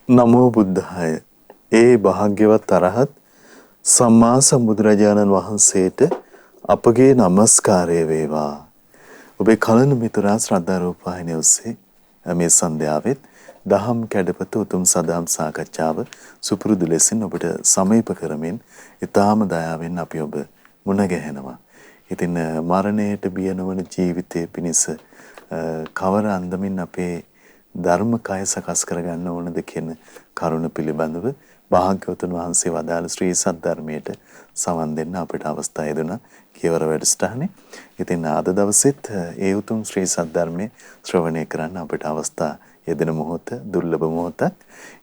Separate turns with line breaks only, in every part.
නමෝ බුද්ධාය. ඒ භාග්‍යවත් අරහත් සම්මා සම්බුදුරජාණන් වහන්සේට අපගේ নমස්කාරය වේවා. ඔබේ කලන මිතුරා ශ්‍රද්ධා රූපවාහිනිය ඔස්සේ මේ සන්ධ්‍යාවෙත් දහම් කැඩපත උතුම් සදාම් සාකච්ඡාව සුපුරුදු ලෙසින් ඔබට සමීප කරමින් ඊටාම දයාවෙන් අපි ඔබ මුණ ගැහෙනවා. ඉතින් මරණයට බිය නොවන ජීවිතයේ පිණිස කවර අන්දමින් අපේ ධර්ම කය සකස් කරගන්න ඕනද කියන කරුණ පිළිබඳව භාග්‍යවතුන් වහන්සේ වදාළ ශ්‍රී සද්ධර්මයට සවන් දෙන්න අපිට අවස්ථාව ලැබුණා කියවර වැඩසටහනේ. ඉතින් අද දවසෙත් ඒ උතුම් ශ්‍රී සද්ධර්මයේ ශ්‍රවණය කරන්න අපිට අවස්ථාව යෙදෙන මොහොත දුර්ලභ මොහොතක්.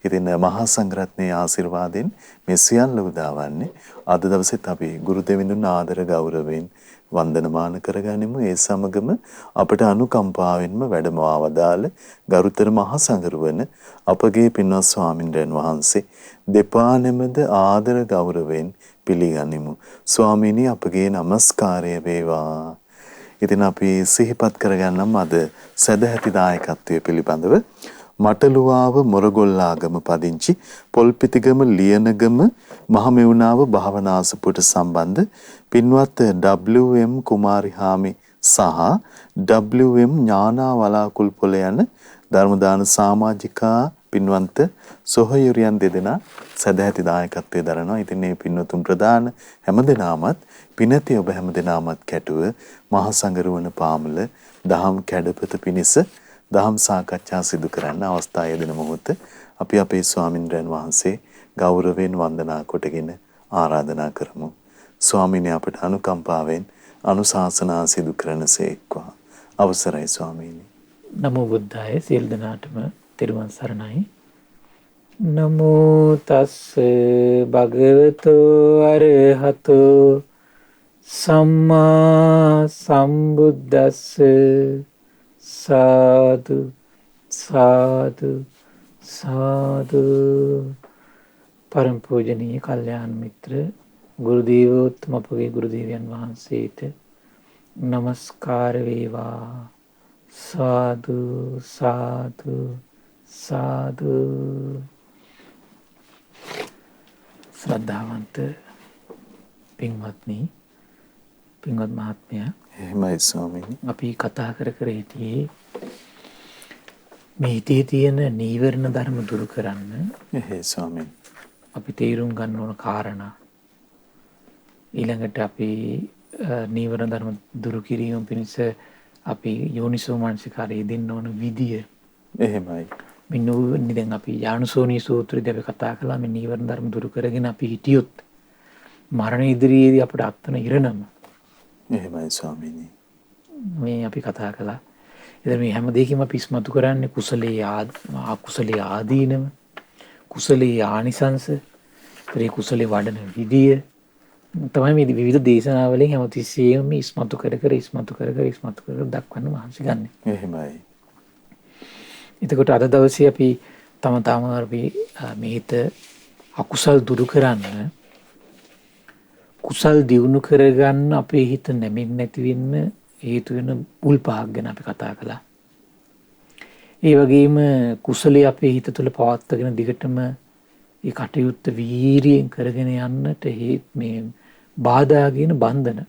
ඉතින් මහා සංඝරත්නයේ ආශිර්වාදයෙන් මේ සියල්ල උදාවන්නේ අද දවසෙත් අපි ගුරු දෙවිඳුන් ආදර ගෞරවයෙන් වන්දනමාන කරගනිමු. ඒ සමගම අපට අනුකම්පාවෙන්ම වැඩමවා වදාළ ගරුතර මහා සංඝරුවන අපගේ පින්වත් ස්වාමින්ද්‍රයන් වහන්සේ දෙපා නැමද ආදර ගෞරවයෙන් පිළිගනිමු. ස්වාමීනි අපගේ নমස්කාරය වේවා. ඉතින් අපි සිහිපත් කරගන්නම් අද සදැහැති දායකත්වයේ පිළිබඳව මටලුවාව මොරගොල්ලාගම පදිංචි පොල්පිටිගම ලියනගම මහමෙවුනාව භාවනාසපුවට සම්බන්ධ පින්වත් WM කුමාරිහාමි සහ WM ඥානා වලාකුල් පොළ යන ධර්මදාන සමාජිකා පින්වන්ත සොහයුරියන් දෙදෙනා සදැහැති දායකත්වයේ දරනවා. ඉතින් මේ පින්වතුන් ප්‍රදාන හැමදෙනාමත් පිනති ඔබ හැමදෙනාමත් කැටුව මහා සංඝරුවන පාමුල දහම් කැඩපත පිණිස දහම් සාකච්ඡා සිදු කරන්න අවස්ථාව යෙදෙන මොහොත අපි අපේ ස්වාමින්ද්‍රයන් වහන්සේ ගෞරවයෙන් වන්දනා කොටගෙන ආරාධනා කරමු. ස්වාමීනි අපට අනුකම්පාවෙන් අනුශාසනා සිදු කරනසේක්වා. අවසරයි ස්වාමීනි.
නමෝ බුද්ධාය. සියලු දෙනාටම තෙරුවන් සරණයි. නමෝ තස් භගවතෝ අරහතෝ සම්මා සම්බුද්දස්ස. සාදු සාදු සාදු. පරම පූජනීය කල්යාණ මිත්‍ර ගුරු දේවෝත්තම අපගේ ගුරු දේවයන් වහන්සේට নমස්කාර වේවා. සාදු සාදු සාදු. ශ්‍රද්ධාවන්ත පින්වත්නි, පින්වත් මහත්මයා,
එහෙමයි ස්වාමීනි.
අපි කතා කර හිටියේ මේ හිතේ තියෙන නීවරණ ධර්ම දුරු කරන්න.
එහෙයි ස්වාමීනි.
අපි තේරුම් ගන්න ඕන කාරණා. ඊළඟට අපි නීවරණ ධර්ම දුරු කිරීම පිණිස අපි යෝනිසෝ මනසිකාරය දෙන්න ඕන විදිය.
එහෙමයි.
මෙන්න දැන් අපි යානුසෝනී සූත්‍රයේදී අපි කතා කළා මේ නීවරණ ධර්ම දුරු කරගෙන අපි හිටියොත් මරණ ඉදිරියේදී අපට අත්වන ඉරණම.
එහෙමයි ස්වාමීනි.
මේ අපි කතා කළා. ඉතින් මේ හැම දෙයකින්ම අපි ඉස්මතු කරන්නේ කුසලයේ අකුසලයේ ආදීනම, කුසලයේ ආනිසංස, ඒ කුසලයේ වඩන විදිය තමයි මේ විවිධ දේශනාවලින් හැමතිස්සෙම ඉස්මතු කර දක්වන්න මහන්සි ගන්න.
එහෙමයි.
එතකොට අද දවසේ අපි තම මේ හිත අකුසල් දුරු කරන්න, කුසල් දියුණු කරගන්න අපේ හිත නැමෙන්නේ නැති වෙන්න හේතු වෙන මුල් පහක් ගැන අපි කතා කළා. ඒ වගේම කුසලයේ අපේ හිත තුළ පවත්වාගෙන දිගටම ඒ කටයුත්ත වීරියෙන් කරගෙන යන්නට මේ බාධා කියන බන්ධන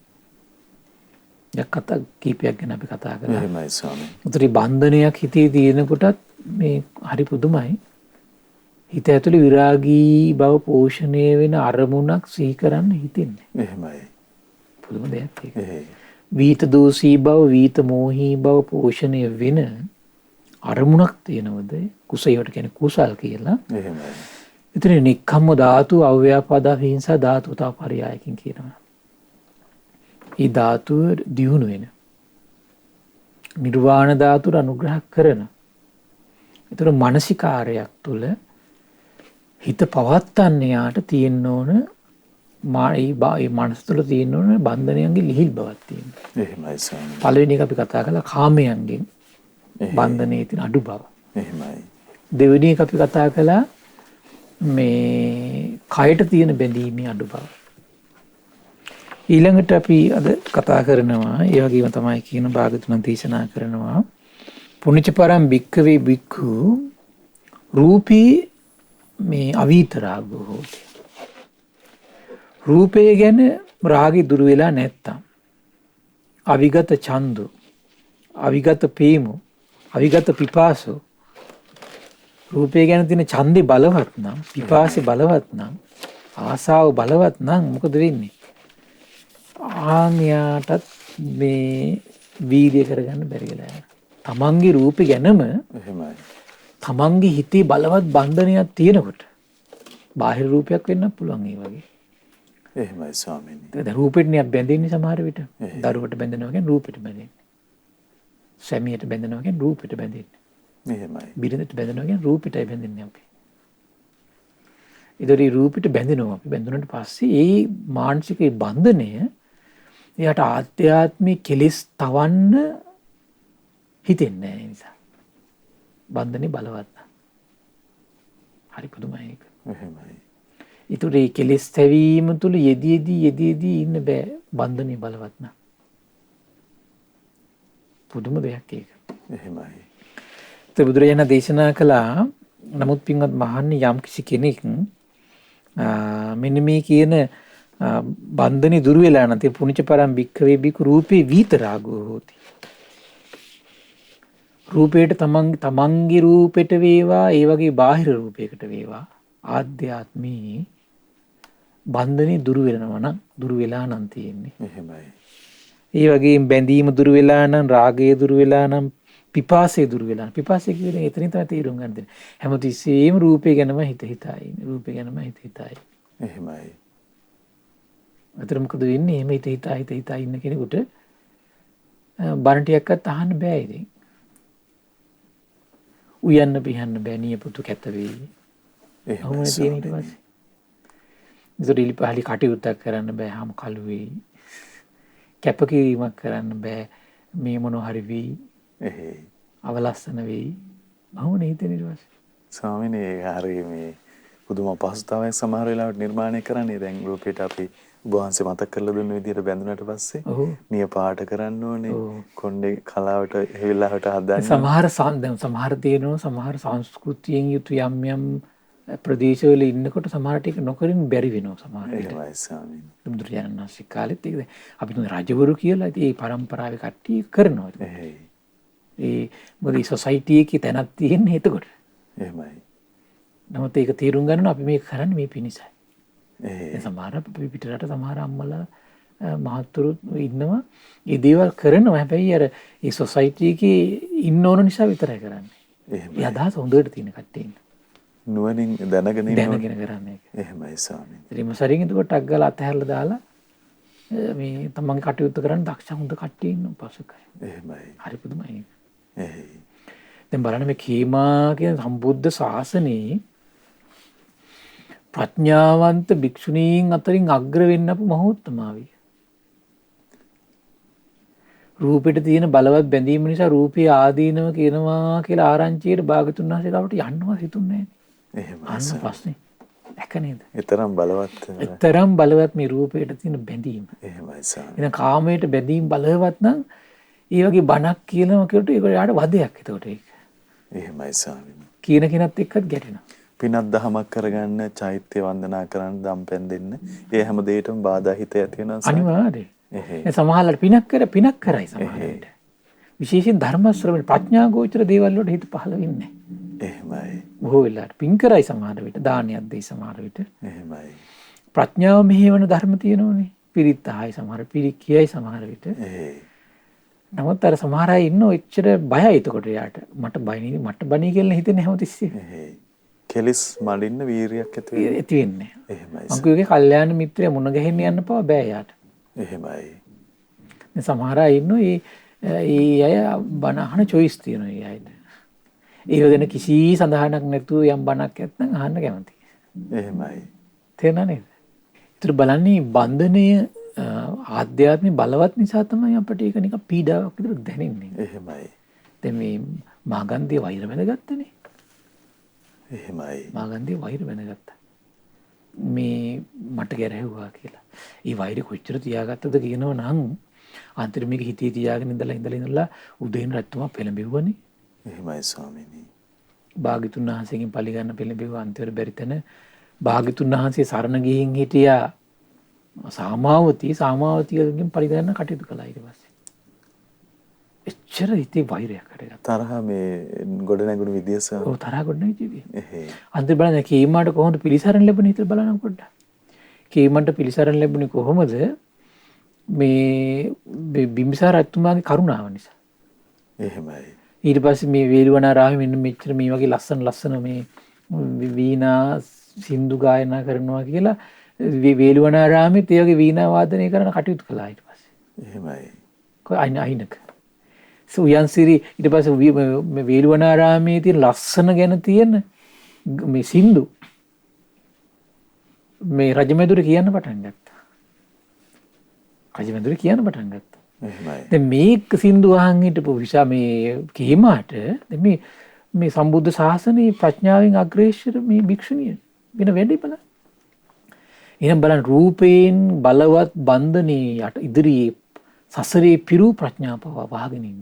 කතා කීපයක් ගැන අපි කතා කළා.
එහෙමයි ස්වාමීනි.
උතරී බන්ධනයක් හිතේ තියෙනකොටත් මේ හරි පුදුමයි. හිත ඇතුලේ විරාගී බව පෝෂණය වෙන අරමුණක් සිහි කරන්න හිතෙන්නේ.
එහෙමයි.
පුදුම දෙයක් ඒක.
එහෙයි.
වීත දෝෂී බව, වීත මෝහී බව පෝෂණය වෙන අරමුණක් තියෙනවද? කුසයවට කියන්නේ කුසල් කියලා.
එහෙමයි.
එතන නික්කම්ම ධාතු, අව්‍යාපාද හිංසා ධාතු තව පරයයකින් කියනවා. මේ ධාතුව දියුණු වෙන නිර්වාණ ධාතුර අනුග්‍රහ කරන. ඒතර මානසිකාරයක් තුළ හිත පවත්තන්න යාට තියෙන්න ඕන මේ මනස තුළ තියෙන්න ඕන බන්ධනයන්ගේ ලිහිල් බවක් තියෙනවා.
එහෙමයි ස්වාමීනි.
පළවෙනි එක අපි කතා කළා කාමයන්ගෙන් බන්ධනයේ තියෙන අඩු බව.
එහෙමයි.
දෙවෙනි එක අපි කතා කළා මේ කයට තියෙන බැඳීමේ අඩු බව. ඊළඟට අපි අද කතා කරනවා ඒ වගේම තමයි කියන භාගතුන් දේශනා කරනවා පුණ්‍යච පරම් භික්ඛවේ භික්ඛු රූපී මේ අවීත රාගෝ හෝති. රූපය ගැන රාගය දුරු වෙලා නැත්තම් අවිගත ඡන්දෝ, අවිගත ප්‍රේමෝ, අවිගත පිපාසෝ, රූපය ගැන තියෙන ඡන්දේ බලවත් නම්, පිපාසේ බලවත් නම්, ආසාව බලවත් නම් මොකද වෙන්නේ? ආන්‍යයටත් මේ වීර්ය කරගන්න බැරි වෙලා යනවා. තමන්ගේ රූපේ ගැනම
එහෙමයි.
තමන්ගේ හිතේ බලවත් බන්ධනයක් තියෙනකොට බාහිර රූපයක් වෙන්නත් පුළුවන් ඒ වගේ.
එහෙමයි ස්වාමීනි.
දැන් රූපෙටනේ බැඳෙන්නේ සමහර විට. දරුවට බැඳෙනවා කියන්නේ රූපෙට බැඳෙන්නේ. සැමියට බැඳෙනවා කියන්නේ රූපෙට බැඳෙන්නේ.
එහෙමයි.
බිරිඳට බැඳෙනවා කියන්නේ රූපෙටයි බැඳෙන්නේ අපි. ඒතරී රූපෙට බැඳෙනවා අපි. බැඳුනට පස්සේ ඒ මානසික බන්ධනය එයාට ආධ්‍යාත්මික කෙලෙස් තවන්න හිතෙන්නේ නැහැ නිසා. බන්ධනේ බලවත්. හරි පුදුමයි ඒක.
එහෙමයි.
ඒතර ඒ කෙලෙස් තැවීම තුළ යෙදී ඉන්න බෑ බන්ධනේ බලවත් නම්. පුදුම දෙයක් ඒක.
එහෙමයි.
ඒත් බුදුරජාණන් දේශනා කළා නමුත් පින්වත් මහන්නේ යම් කිසි කෙනෙක් මෙන්න මේ කියන බන්ධනේ දුර වෙලා නැති පුනිච පරම් භික්ඛවේ භික්ඛු රූපේ විතරාගෝ හෝති. රූපේට තමන්ගේ රූපෙට වේවා ඒ වගේ බාහිර රූපයකට වේවා ආධ්‍යාත්මී බන්ධනේ දුර වෙනවා නම් දුර වෙලා නම් තියෙන්නේ.
එහෙමයි.
ඒ වගේ බැඳීම දුර වෙලා නම් රාගය දුර වෙලා නම් පිපාසය දුර වෙලා. පිපාසය කියන්නේ එතනින් තමයි තේරුම් ගන්න දෙන්නේ. හැමතිස්සෙම රූපේ ගැනම හිත හිතයි. රූපේ ගැනම හිත හිතයි.
එහෙමයි.
අතර මොකද වෙන්නේ? එහෙම හිත හිතා ඉන්න කෙනෙකුට බණ ටිකක්වත් අහන්න බෑ ඉතින්. උයන්න පිහන්න බෑ නියපොතු කැත වෙයි.
එහෙමයි.
තියෙන ඊට පස්සේ. ඉතින් පහලි කටයුත්තක් කරන්න බෑ හැම කළු වෙයි. කැපකිරීමක් කරන්න බෑ මේ මොනවා හරි වෙයි.
එහෙයි.
අවලස්සන වෙයි. බහුවනේ හිතෙන ඊට පස්සේ.
ස්වාමීනි හරි මේ පුදුම අපහසුතාවයක් සමහර වෙලාවට නිර්මාණය කරන්නේ දැන් රූපේට අපි ඔබ වහන්සේ මතක් කරලා දුන්න විදිහට බැඳුනට පස්සේ නිය පාට කරන්න ඕනේ කොණ්ඩේ කලාවට හේවිලාවට හදන්න
සමහර සමහර තියෙනවා සමහර සංස්කෘතියෙන් යුතු යම් ප්‍රදේශවල ඉන්නකොට සමහර ටික නොකරින් බැරි වෙනවා සමහර විට.
එහෙමයි ස්වාමීනි.
බුදුරජාණන් වහන්සේ කාලෙත් ඒක අපි තුන් රජවරු කියලා ඉතින් ඒ පරම්පරාවේ කට්ටිය කරනවා.
එහෙයි.
ඒ මොකද මේ සොසයිටි එකේ තැනක් තියෙන්නේ එතකොට.
එහෙමයි.
නමුත් ඒක තේරුම් ගන්න අපි මේක කරන්නේ මේ පිණිසයි.
එහෙයි.
සමහර පිටරට සමහර අම්මලා මහත්තුරු ඉන්නවා ඒ දේවල් කරනවා හැබැයි අර ඒ සොසයිටි එකේ ඉන්න ඕන නිසා විතරයි කරන්නේ.
එහෙමයි.
ඒ අදහස හොඳට තියෙන කට්ටිය ඉන්න.
නුවණින් දැනගෙන
කරන්නේ ඒක.
එහෙමයි ස්වාමීනි.
ඉතින් මොසරින් එතකොට ටක් ගාලා අතහැරලා දාලා මේ තමන්ගේ කටයුතු කරන්න දක්ෂ හොඳ කට්ටිය ඉන්න උපසකයි.
එහෙමයි.
හරි පුදුමයි.
එහෙයි.
දැන් බලන්න මේ කීමා කියන සම්බුද්ධ ශාසනයේ ප්‍රඥාවන්ත භික්ෂුණීන් අතරින් අග්‍ර වෙන්න අපු මහෝත්තමාවිය. රූපෙට තියෙන බලවත් බැඳීම නිසා රූපේ ආදීනව කියනවා කියලා ආරංචියට භාගතුන් වහන්සේ ළවට යන්නවත් හිතුන්නේ නැහැ.
එහෙමයි.
අන්න ප්‍රශ්නේ. දැක නේද?
ඊතරම් බලවත්.
ඊතරම් බලවත් මේ රූපයට තියෙන බැඳීම.
එහෙමයි ස්වාමීනි.
එහෙනම් කාමයට බැඳීම් බලවත් නම් ඒ වගේ බණක් කියනවා කියලට ඒක යාට වදයක් එතකොට ඒක.
එහෙමයි ස්වාමීනි.
කියන කෙනත් එක්කත් ගැටෙනවා.
පිනක් දහමක් කරගන්න චෛත්‍ය වන්දනා කරන්න දම් පැන් දෙන්න ඒ හැම දෙයකටම බාධා හිත ඇති වෙනවා
අනිවාර්යයෙන්.
එහෙයි.
සමහරවල් පිනක් කරයි සමහරවිට. විශේෂයෙන් ධර්ම ශ්‍රවණ ප්‍රඥා ගෝචර දේවල් වලට හිත පහළ වෙන්නේ නැහැ.
එහෙමයි.
බොහෝ වෙලාවට පින් කරයි සමහර විට දානයක් දෙයි සමහර විට.
එහෙමයි.
ප්‍රඥාව මෙහෙවන ධර්ම තියෙනවනේ. පිරිත් අහයි සමහර පිරිත් කියයි සමහර විට.
එහෙයි.
නමුත් අර සමහර අය ඉන්නෝ එච්චර බයයි එතකොට යාට. මට බණී කියලා හිතෙන්නේ හැමතිස්සෙම.
එහෙයි. කෙලිස් මඩින්න වීරියක්
ඇති වෙන්නේ.
එහෙමයි.
මංකුගේ කල්යාණ මිත්‍රය මුණ ගැහෙන්න යන්න පව බෑ යාට.
එහෙමයි.
සමහර අය ඉන්නෝ ඒ අය බණ අහන choice තියෙනවා ඒ අයට. ඒව ගැන කිසි සඳහනක් නැතුව යම් බණක් නැත්නම් අහන්න කැමතියි.
එහෙමයි.
තේරුණා නේද? ඒතර බලන්නේ බන්ධනය ආධ්‍යාත්මික බලවත් නිසා තමයි අපිට ඒක නිකන් පීඩාවක් විතර දැනෙන්නේ.
එහෙමයි.
දැන් මේ මාගන්ධිය වෛර බැඳගත්තනේ.
එහෙමයි.
මාගන්ධිය වෛර බැඳගත්තා. මේ මට ගැරහුවා කියලා. ඒ වෛරය කොච්චර තියාගත්තද කියනව නම් අන්තිමට මේක හිතේ තියාගෙන ඉඳලා උදේන රැත්තුමා පෙළඹෙව්වනේ.
එහෙමයි ස්වාමීනි.
භාග්‍යතුන් වහන්සේගෙන් පරිගන්න පෙළඹෙව අන්තිමට බැරි තැන භාග්‍යතුන් වහන්සේ සරණ ගිහින් හිටියා සාමාවතියගෙන් පරිගන්න කටයුතු කළා ඊට පස්සේ. එච්චර හිතේ වෛරයක් හටගත්තා.
තරහ මේ ගොඩ නැගුණු විදිය සහ
ඔව් තරහ ගොඩ නැගිටි.
එහේ.
අන්තිම බලන්න කේමාට කොහොමද පිළිසරණ ලැබුණේ හිතලා බලන්න පොඩ්ඩක්. කේමන්ට පිළිසරණ ලැබුණේ කොහොමද? මේ බිම්බිසාර රජතුමාගේ කරුණාව නිසා.
එහෙමයි.
ඊට පස්සේ මේ වේළුවනාරාමේ මෙන්න මෙච්චර මේ වගේ ලස්සන මේ වීණා සින්දු ගායනා කරනවා කියලා වේළුවනාරාමේ ඒ වගේ වීණා වාදනය කරන කටයුතු කළා ඊට පස්සේ.
එහෙමයි.
කොයි අයිනක. සුයන්සිරි ඊට පස්සේ මේ වේළුවනාරාමේ තියෙන ලස්සන ගැන තියෙන මේ සින්දු මේ රජමැදුර කියන්න පටන් ගත්තා. රජමැදුර කියන්න පටන් ගත්තා.
එහෙමයි.
දැන් මේක සින්දු අහන් හිටපු විශා මේ කේමාට මේ සම්බුද්ධ ශාසනයේ ප්‍රඥාවෙන් අග්‍රේසර මේ භික්ෂුණිය වෙන වැඩි බලන්න. එහෙනම් බලන්න රූපයෙන් බලවත් බන්ධනේ යට ඉදිරියේ සසරේ පිරු ප්‍රඥාව වහගෙන ඉන්න.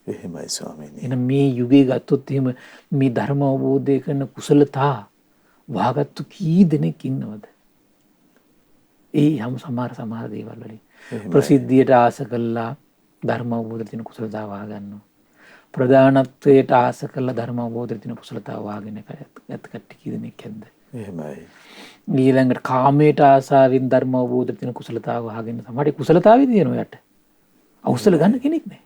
එහෙමයි ස්වාමීනි.
එහෙනම් මේ යුගයේ ගත්තොත් එහෙම මේ ධර්ම අවබෝධය කරන කුසලතා වහගත්තු කී දෙනෙක් ඉන්නවද? ඒ හැම සමහර දේවල් වලින් ප්‍රසිද්ධියට ආස කළා ධර්ම අවබෝධ තියෙන කුසලතාව වහගන්නවා. ප්‍රධානත්වයට ආස කළා ධර්ම අවබෝධ තියෙන කුසලතාව වහගෙන යත් කට්ටි කී දෙනෙක් ඇද්ද?
එහෙමයි.
ඊළඟට කාමයට ආසාවෙන් ධර්ම අවබෝධ තියෙන කුසලතාව වහගෙන තමයි කුසලතාවේ තියෙන ඔයට. අවසල ගන්න කෙනෙක් නැහැ.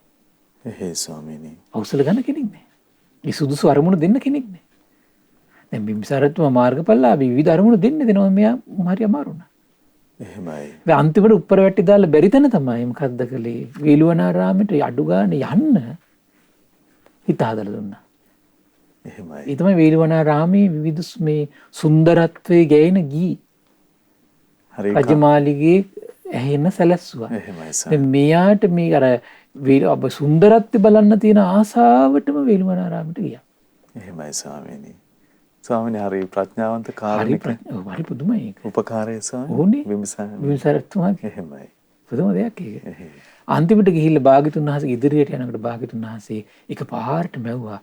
එහේ ස්වාමීනි.
අවසල ගන්න කෙනෙක් නැහැ. මේ සුදුසු අරමුණ දෙන්න කෙනෙක් නැහැ. දැන් බිම්බිසාරතුමා මාර්ගඵලලාභී විවිධ අරමුණු දෙනවා මෙයා හරි අමාරු නා.
එහෙමයි.
ඒ අන්තිමට උඩර වැටි දාලා බැරි තැන තමයි මොකද්ද කළේ? වේළුවනාරාමයට අඩු ගන්න යන්න හිත හදලා දුන්නා.
එහෙමයි.
ඒ තමයි වේළුවනාරාමේ විවිධ මේ සුන්දරත්වයේ ගැයෙන ගී.
හරි.
රජමාලිගේ ඇහෙන සැලැස්සුවා.
එහෙමයි සර්.
දැන් මෙයාට මේ අර ඔබ සුන්දරත්වය බලන්න තියෙන ආසාවටම වේළුවනාරාමයට ගියා.
එහෙමයි ස්වාමීනි. ස්වාමීනි හරි ප්‍රඥාවන්ත
හරි
කාරුණික
හරි පුදුමයි ඒක.
උපකාරය ස්වාමීනි.
ඕනේ.
බිම්බිසාර.
බිම්බිසාරතුමාගේ
එහෙමයි.
පුදුම දෙයක් ඒක.
එහේ.
අන්තිමට ගිහිල්ලා භාග්‍යතුන් වහන්සේ ඉදිරියට යනකොට භාග්‍යතුන් වහන්සේ එක පාරට මැව්වා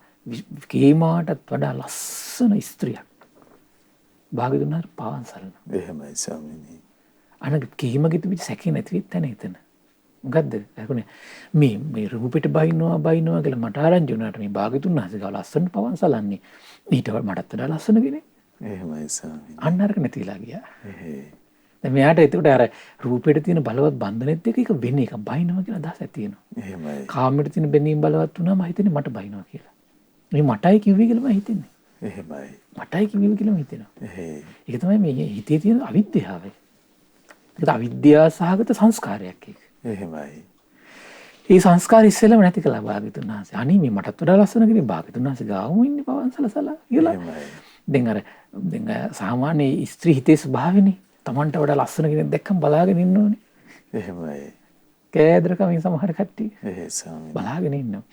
කේමාටත් වඩා ලස්සන ස්ත්‍රියක්. භාග්‍යතුන් වහන්සේ පාවන් සරනවා.
එහෙමයි ස්වාමීනි.
අනක කේමගෙ තිබිච්ච සැකේ නැති වෙච්ච තැන එතන. මොකද්ද? අරකුනේ මේ රූපෙට බයිනවා කියලා මට ආරංචි වුණාට මේ භාග්‍යතුන් වහන්සේ ගාව ලස්සන පවන් සලන්නේ. ඊට මටත් වඩා ලස්සන කෙනෙක්.
එහෙමයි ස්වාමීනි.
අන්න අරක නැතිලා ගියා.
එහේ.
දැන් මෙයාට එතකොට අර රූපෙට තියෙන බලවත් බන්ධනෙත් එක වෙන එක බයිනවා කියන අදහසක් තියෙනවා.
එහෙමයි.
කාමයට තියෙන බැඳීම් බලවත් වුණාම හිතෙන්නේ මට බයිනවා කියලා. මේ මටයි කිව්වේ කියලා මම හිතන්නේ.
එහෙමයි.
මටයි කිව්වේ කියලා මම හිතෙනවා.
එහේ.
ඒක තමයි මේ හිතේ තියෙන අවිද්‍යාව. ඒක අවිද්‍යාව සහගත සංස්කාරයක් ඒක.
එහෙමයි.
ඒ සංස්කාර ඉස්සෙල්ලම නැති කළා භාග්‍යතුන් වහන්සේ. අනේ මේ මටත් වඩා ලස්සන කෙනෙක් භාග්‍යතුන් වහන්සේ ගාවම ඉන්නේ පවන් සලසලා කියලා.
එහෙමයි.
දැන් සාමාන්‍ය ස්ත්‍රී හිතේ ස්වභාවනේ. Tamanට වඩා ලස්සන කෙනෙක් දැක්කම බලාගෙන ඉන්න ඕනේ.
එහෙමයි.
කෑදරකමින් සමහර කට්ටිය
එහේ ස්වාමීනි.
බලාගෙන ඉන්නවා.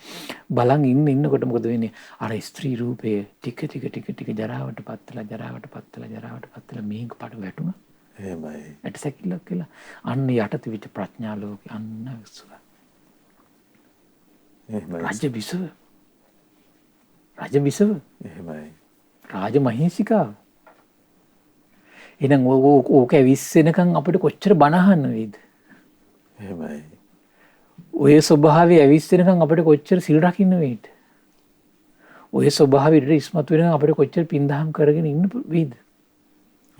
බලන් ඉන්නකොට මොකද වෙන්නේ? අර ස්ත්‍රී රූපය ටික ජරාවට පත්වලා මේක පාට වැටුණා.
එහෙමයි.
ඇට සැකිල්ලක් කියලා. අන්න යට තිබිච්ච ප්‍රඥා ලෝකේ අන්න විශ්වා.
එහෙමයි.
රාජ බිසව.
එහෙමයි.
රාජ මහේසිකාව. එහෙනම් ඕක ඇවිස්සෙනකන් අපිට කොච්චර බණ අහන්න වේද?
එහෙමයි.
ඔය ස්වභාවය ඇවිස්සෙනකන් අපිට කොච්චර සිල් රකින්න වේද? ඔය ස්වභාවයට ඉස්මතු වෙනකන් අපිට කොච්චර පින්දහම් කරගෙන ඉන්න වේද?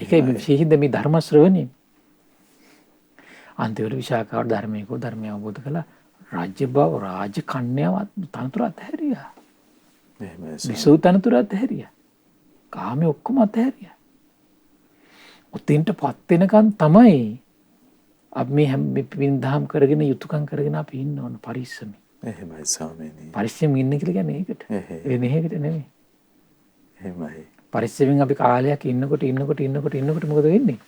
ඒකයි විශේෂයෙන් මේ ධර්ම ශ්‍රවණය. අන්තිමට විශාකාවට ධර්මය අවබෝධ කළා. රාජ්‍ය බව රාජ කන්‍යාව තනතුර අතහැරියා.
එහෙමයි.
විසූ තනතුර අතහැරියා. කාමයේ ඔක්කොම අතහැරියා. උතින්ට පත් වෙනකන් තමයි අපි මේ හැම පින්දහම් කරගෙන යුතුයකම් කරගෙන අපි ඉන්න ඕන පරිස්සමෙන්.
එහෙමයි ස්වාමීනි.
පරිස්සමෙන් ඉන්න කියලා කියන්නේ ඒකට. වෙන එකකට නෙමෙයි.
එහෙමයි.
පරිස්සමෙන් අපි කාලයක් ඉන්නකොට මොකද වෙන්නේ?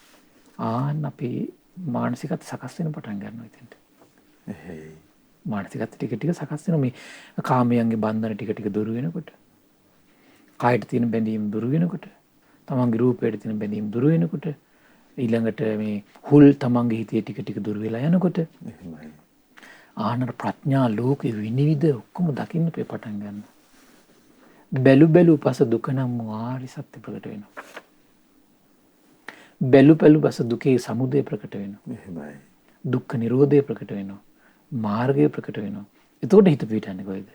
ආන්න අපේ මානසිකත් සකස් වෙන පටන් ගන්නවා ඉතින්ට.
එහේ.
මානසිකත් ටික සකස් වෙනවා මේ කාමයන්ගේ බන්ධන ටික දුරු වෙනකොට. කායට තියෙන බැඳීම් දුරු වෙනකොට, තමන්ගේ රූපයට තියෙන බැඳීම් දුරු වෙනකොට, ඊළඟට මේ හුල් තමන්ගේ හිතේ ටික දුරු වෙලා යනකොට
එහෙමයි.
ආනර ප්‍රඥා ලෝකේ විනිවිද ඔක්කොම දකින්න පටන් ගන්නවා. බැලු බැලු පස දුක නම් ආරි සත්‍ය ප්‍රකට වෙනවා. බැලු බැලු පස දුකේ සමුදය ප්‍රකට වෙනවා.
එහෙමයි.
දුක්ඛ නිරෝධය ප්‍රකට වෙනවා. මාර්ගය ප්‍රකට වෙනවා. එතකොට හිත පිටන්නේ කොයිද?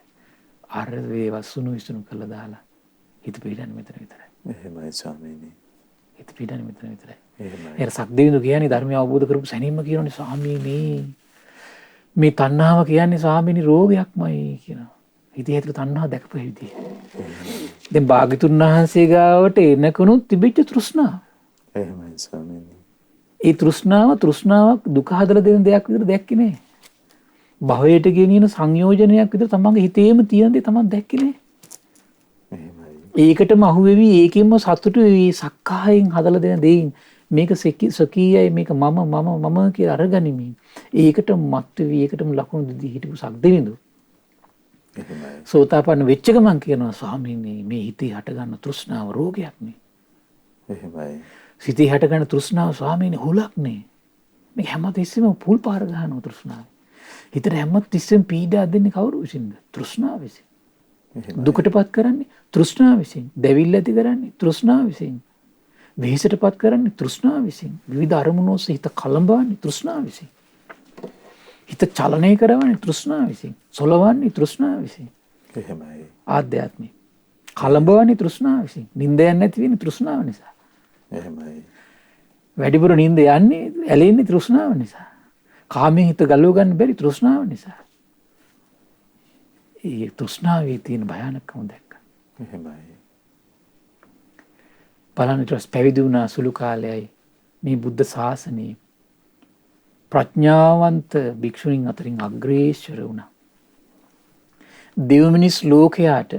අර වේ වසුණු විසුණු කළා දාලා හිත පිටන්නේ මෙතන විතරයි.
එහෙමයි ස්වාමීනි.
හිත පිටන්නේ මෙතන විතරයි.
එහෙමයි.
ඒ සක්දේවිඳු කියන්නේ ධර්මය අවබෝධ කරපු සැනින්ම කියනනේ ස්වාමීනි මේ තණ්හාව කියන්නේ ස්වාමීනි රෝගයක්මයි කියනවා. හිතේ ඇතුළේ තණ්හාව දැකපු විදිහ. දැන් භාග්‍යතුන් වහන්සේ ගාවට එනකනුත් තිබිච්ච තෘෂ්ණාව.
එහෙමයි ස්වාමීනි.
ඒ තෘෂ්ණාවක් දුක හදලා දෙන දෙයක් විදිහට දැක්කේ නෑ. භවයට ගෙනියන සංයෝජනයක් විදිහට තමන්ගේ හිතේම තියෙන දේ තමන් දැක්කේ නෑ.
එහෙමයි.
ඒකටම අහුවෙවි ඒකෙන්ම සතුටු වෙවි සක්කායෙන් හදලා දෙන දෙයින් මේක සකීයයි මේක මම කියලා අරගනිමින් ඒකට මත් වෙවි ඒකටම ලකුණු දෙදී හිටපු සක්දෙවිඳු.
එහෙමයි.
සෝතාපන්න වෙච්ච ගමන් කියනවා ස්වාමීනි මේ හිතේ හට ගන්න තෘෂ්ණාව රෝගයක් නේ.
එහෙමයි.
සිතේ හට ගන්න තෘෂ්ණාව ස්වාමීනි හුලක් නේ. මේක හැමතිස්සෙම පුල් පාර ගන්නවා තෘෂ්ණාව. හිතට හැමතිස්සෙම පීඩා දෙන්නේ කවුරු විසින්ද? තෘෂ්ණාව විසින්. දුකටපත් කරන්නේ තෘෂ්ණාව විසින්. දැවිල්ල ඇති කරන්නේ තෘෂ්ණාව විසින්. වෙහෙසටපත් කරන්නේ තෘෂ්ණාව විසින්. විවිධ අරමුණු ඔස්සේ හිත කලඹවන්නේ තෘෂ්ණාව විසින්. හිත චලනය කරවන්නේ තෘෂ්ණාව විසින්. සොලවන්නේ තෘෂ්ණාව විසින්.
එහෙමයි.
ආධ්‍යාත්මය. කලඹවන්නේ තෘෂ්ණාව විසින්. නිින්ද යන්නේ නැති වෙන්නේ තෘෂ්ණාව නිසා.
එහෙමයි.
වැඩිපුර නිින්ද යන්නේ ඇලෙන්නේ තෘෂ්ණාව නිසා. කාමයෙන් හිත ගලව ගන්න බැරි තෘෂ්ණාව නිසා. ඒ තෘෂ්ණාවේ තියෙන භයානකම දැක්කා.
එහෙමයි.
බලන්න ඊට පස්සේ පැවිදි වුණා සුළු කාලයයි මේ බුද්ධ ශාසනයේ ප්‍රඥාවන්ත භික්ෂුණීන් අතරින් අග්‍රේශ්වර වුණා. දෙව් මිනිස් ලෝකයාට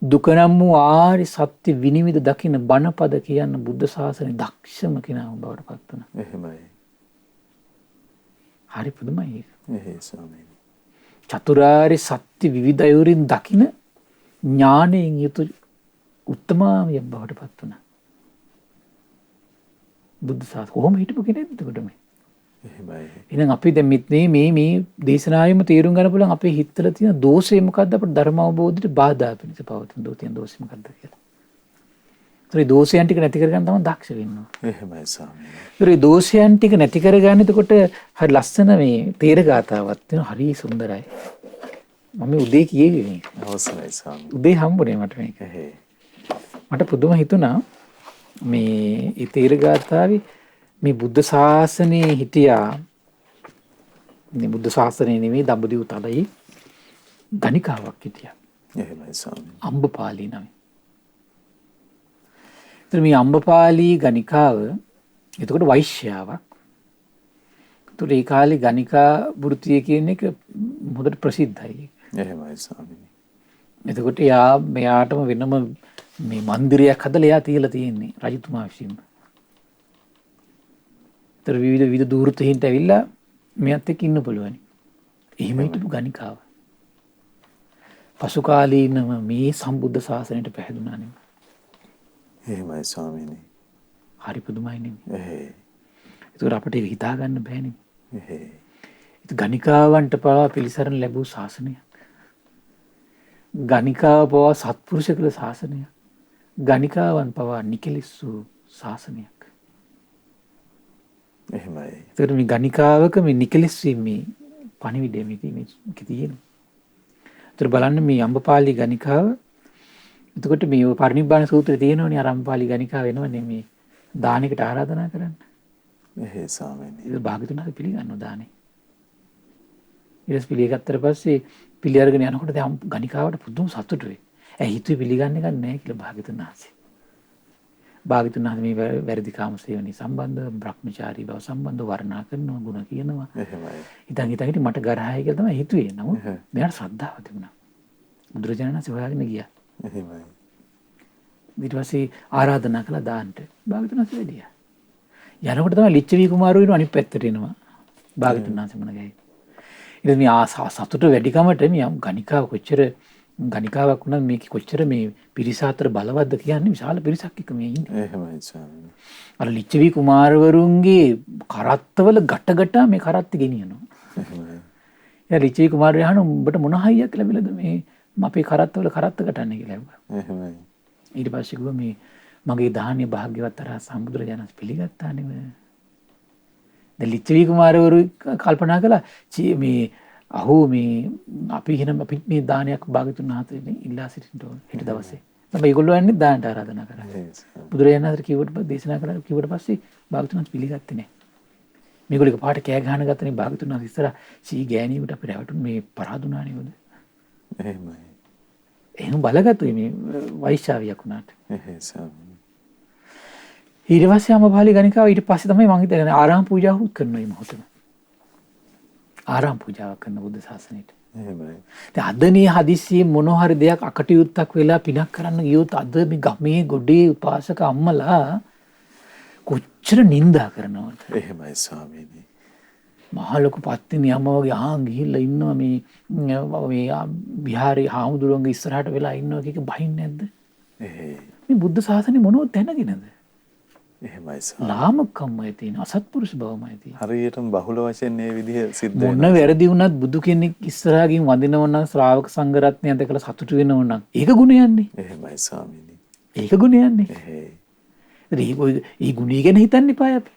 දුක නම් වූ ආර්ය සත්‍ය විනිවිද දකින බණපද කියන බුද්ධ ශාසනයේ දක්ෂම කෙනා බවට පත් වුණා.
එහෙමයි.
හරි පුදුමයි ඒක.
එහෙයි ස්වාමීනි.
චතුරාර්ය සත්‍ය විවිධ අයුරින් දකින ඥාණයෙන් යුතු උත්තමාවියක් බවට පත් වුණා. බුද්ධ ශාසනය කොහොම හිටපු කෙනෙක්ද එතකොට මේ?
එහෙමයි.
එහෙනම් අපි දැන් මේ දේශනාවෙම තේරුම් ගන්න පුළුවන් අපේ හිතවල තියෙන දෝෂය මොකද්ද අපේ ධර්ම අවබෝධයට බාධා පිණිස පවතින දෝෂය මොකද්ද කියලා. ඒ දෝෂයන් ටික නැති කරගන්න තමයි දක්ෂ වෙන්න ඕන.
එහෙමයි ස්වාමීනි.
ඒ දෝෂයන් ටික නැති කරගන්න එතකොට හරි ලස්සන මේ තේර ගාතාවක් තියෙනවා හරි සුන්දරයි. මම උදේ කියෙවි මේක.
අවසරයි ස්වාමීනි.
උදේ හම්බුනේ මට මේක.
එහෙයි.
මට පුදුම හිතුණා මේ තේර ගාතාවේ මේ බුද්ධ ශාසනයේ හිටියා මේ බුද්ධ ශාසනය නෙමෙයි දඹදිව තලයේ ගණිකාවක් හිටියා.
එහෙමයි ස්වාමීනි.
අම්බපාලි නම. ඒතර මේ අම්බපාලි ගණිකාව එතකොට වෛශ්‍යාවක්. ඒතර ඒ කාලේ ගණිකා වෘත්තිය කියන එක හොඳට ප්‍රසිද්ධයි.
එහෙමයි ස්වාමීනි.
එතකොට මෙයාටම වෙනම මේ මන්දිරයක් හදලා එයා තියලා තියෙන්නේ රජතුමා විසින්ම. ඒතර විවිධ දූර්තහින්ට ඇවිල්ලා මෙයත් එක්ක ඉන්න පුළුවන්. එහෙම හිටපු ගණිකාව. පසු කාලීනව මේ සම්බුද්ධ ශාසනයට පැහැදුනා නේ.
එහෙමයි ස්වාමීනි.
හරි පුදුමයි නේ.
එහෙයි.
ඒතර අපිට ඒක හිතා ගන්න බෑනේ.
එහෙයි.
ඒක ගණිකාවන්ට පවා පිළිසරණ ලැබූ ශාසනයක්. ගණිකාව පවා සත්පුරුෂ කළ ශාසනයක්. ගණිකාවන් පවා නිකලෙස් වූ ශාසනයක්.
එහෙමයි.
ඒතර මේ ගණිකාවක මේ නිකලෙස් වීමේ පණිවිඩය මේක තියෙනවා. ඒතර බලන්න මේ අම්බපාලි ගණිකාව එතකොට මේ පරිනිබ්බාන සූත්‍රයේ තියෙනවනේ අර අම්බපාලි ගණිකාව වෙනවනේ මේ දානෙකට ආරාධනා කරන්න.
එහෙයි ස්වාමීනි.
ඒක භාග්‍යතුන්හි පිළිගන්නවා දානේ. ඊට පිළිගත්තට පස්සේ පිළි අරගෙන යනකොට දැන් ගණිකාවට පුදුම සතුටු වෙයි. ඇයි හිතුවේ පිළිගන්නේ නැහැ කියලා භාග්‍යතුන් වහන්සේ. භාග්‍යතුන් වහන්සේ මේ වැරදි කාම සේවනයේ සම්බන්ධ බ්‍රහ්මචාරී බව සම්බන්ධ වර්ණනා කරනවා ගුණ කියනවා.
එහෙමයි.
හිතන් මට ගරහයි කියලා තමයි හිතුවේ. නමුත් මෙයාට ශ්‍රද්ධාව තිබුණා. බුදුරජාණන් වහන්සේ හොයාගෙන ගියා.
එහෙමයි.
ඊට පස්සේ ආරාධනා කළා දාන්නට. භාග්‍යතුන් වහන්සේ වැඩියා. යනකොට තමයි ලිච්ඡවි කුමාරයෝ වෙන අනිත් පැත්තට එනවා. භාග්‍යතුන් වහන්සේ මොන ගෑයි. ඊට මේ සතුට වැඩිකමට මේ ගණිකාව කොච්චර ගණිකාවක් වුණත් මේක කොච්චර මේ පිරිස අතර බලවත්ද කියන්නේ විශාල පිරිසක් එක්ක මේ ඉන්නේ.
එහෙමයි ස්වාමීනි.
අර ලිච්ඡවි කුමාරවරුන්ගේ කරත්තවල ගැට මේ කරත්ත ගෙනියනවා.
එහෙමයි.
එයා ලිච්ඡවි කුමාරයා අහන උඹට මොන හයියක් ලැබිලාද මේ අපේ කරත්තවල කරත්ත කටන්න කියලා ඇහුවා.
එහෙමයි.
ඊට පස්සේ කිව්වා මේ මගේ දාහනේ භාග්‍යවත් අරහත් සම්බුදුරජාණන් පිළිගත්තා නෙව. දැන් ලිච්ඡවි කුමාරවරු කල්පනා කළා මේ අහෝ මේ අපි එහෙනම් අපි මේ දානයක් භාග්‍යතුන් වහන්සේගෙන් ඉල්ලා සිටින්න ඕන ඊට දවසේ. තමයි ඒගොල්ලෝ යන්නේ දානට ආරාධනා කරා. බුදුරජාණන් වහන්සේ කිව්වට දේශනා කළා කිව්වට පස්සේ භාග්‍යතුන් වහන්සේ පිළිගත්තේ නැහැ. මේගොල්ලෝ පාට කෑ ගහන ගත්තනේ භාග්‍යතුන් වහන්සේ ඉස්සරහ සී ගෑණියට අපි රැවටුනේ මේ පරාදුනා නේද?
එහෙමයි.
එහෙනම් බලගත්තුයි මේ වෛශ්‍යාවියක් වුණාට.
එහෙයි ස්වාමීනි.
ඊට පස්සේ අමපාලි ගණිකාව ඊට පස්සේ තමයි මම හිතන්නේ ආරාම පූජාවුත් කරනවා මේ මොහොතේ. ආරාම පූජාවක් කරන බුද්ධ ශාසනයට.
එහෙමයි.
දැන් අදනේ හදිස්සියේ මොන හරි දෙයක් අකටයුත්තක් වෙලා පිනක් කරන්න ගියොත් අද මේ ගමේ ගොඩේ උපාසක අම්මලා කොච්චර නිඳා කරනවද?
එහෙමයි ස්වාමීනි.
මහා ලොකු පත්තිනි අම්ම වගේ ආන් ගිහිල්ලා ඉන්නවා මේ විහාරේ හාමුදුරුවන්ගේ ඉස්සරහට වෙලා ඉන්නවා කියක බහින්නේ නැද්ද?
එහෙයි.
මේ බුද්ධ ශාසනේ මොනවද දැනගෙනද?
එහෙමයි ස්වාමීනි.
ලාමකම්මයි තියෙන අසත්පුරුෂ බවමයි තියෙන.
හරියටම බහුල වශයෙන් මේ විදිහ සිද්ධ
මොන වැරදි වුණත් බුදු කෙනෙක් ඉස්සරහකින් වඳිනව නම් ශ්‍රාවක සංඝ රත්නය දැකලා සතුටු වෙනව නම් ඒක ගුණයන්නේ.
එහෙමයි ස්වාමීනි.
ඒක ගුණයන්නේ.
එහෙයි.
ඒ ගුණය ගැන හිතන්න එපා අපි.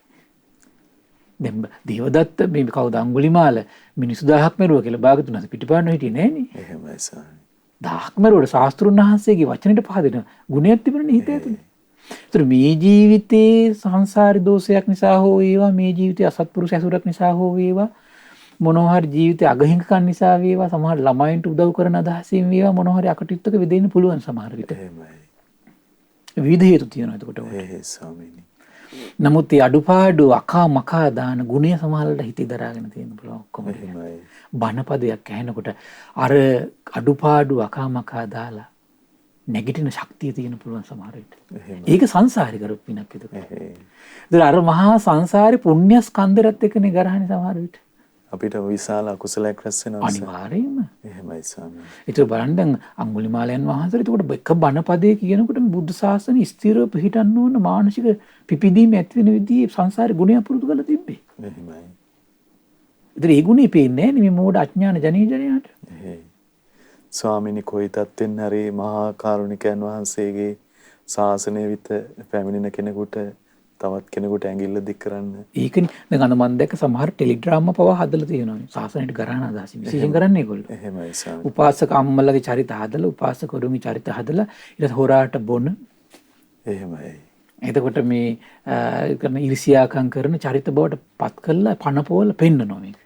දැන් දේවදත්ත මේ කවුද අඟුලිමාල මිනිස්සු 1000ක් මරුවා කියලා භාගතුන් හස පිටිපාන්න හිටියේ නෑනේ.
එහෙමයි ස්වාමීනි.
1000ක් මරුවට ශාස්ත්‍රුන් වහන්සේගේ වචනෙට පහදින ගුණයක් තිබුණනේ හිතේ ඇතුලේ. ඒතර මේ ජීවිතේ සංසාරි දෝෂයක් නිසා හෝ වේවා මේ ජීවිතේ අසත්පුරුෂ ඇසුරක් නිසා හෝ වේවා මොනවා හරි ජීවිතේ අගහිඟකම් නිසා වේවා සමහර ළමයින්ට උදව් කරන අදහසින් වේවා මොනවා හරි අකටයුත්තක වෙදෙන්න පුළුවන් සමහර විට.
එහෙමයි.
විවිධ හේතු තියෙනවා එතකොට.
එහෙයි ස්වාමීනි.
නමුත් මේ අඩුපාඩු අකා මකා දාන ගුණය සමහරවල්ට හිතේ දරාගෙන තියෙන පුළුවන් ඔක්කොම.
එහෙමයි.
බණපදයක් ඇහෙනකොට අර අඩුපාඩු අකා මකා දාලා නැගිටින ශක්තිය තියෙන පුළුවන් සමහර විට. ඒක සංසාරේ කරපු පිනක් ඒක.
එහෙයි.
ඒතර අර මහා සංසාරේ පුණ්‍ය ස්කන්ධරත් එක්කනේ ගරහනේ සමහර විට.
අපිට විශාල අකුසලයක් රැස් වෙනවා.
අනිවාර්යයෙන්ම.
එහෙමයි ස්වාමීනි.
ඒක බලන්න දැන් අඟුලිමාලයන් වහන්සේ එතකොට එක බණපදයේ කියනකොට මේ බුද්ධ ශාසනය ස්ථිරව පිහිටන්න ඕන මානසික පිපිදීම ඇති වෙන විදිහේ සංසාරේ ගුණය පුරුදු කරලා තිබ්බේ.
එහෙමයි.
ඒතර ඒ ගුණේ පේන්නේ නැහැ නේ මේ මෝඩ අඥාන ජනීජනයාට.
එහෙයි. ස්වාමීනි කොයි තත්ත්වෙන් හරි මහා කාරුණිකයන් වහන්සේගේ ශාසනය විත පැමිණෙන කෙනෙකුට තවත් කෙනෙකුට ඇඟිල්ල දික් කරන්න.
ඒකනේ දැන් අද මම දැක්ක සමහර ටෙලිග්‍රාම පවා හදලා තියෙනවා. ශාසනයට ගරහන අදහසින් විශේෂයෙන් කරන්නේ ඒගොල්ලෝ.
එහෙමයි ස්වාමීනි.
උපාසක අම්මලගේ චරිත හදලා උපාසකවරුන්ගේ චරිත හදලා ඊට හොරාට බොන.
එහෙමයි.
එතකොට මේ කරන ඉරිසියාකම් කරන චරිත බවට පත් කළා පනපෝල පෙන්නනවා මේක.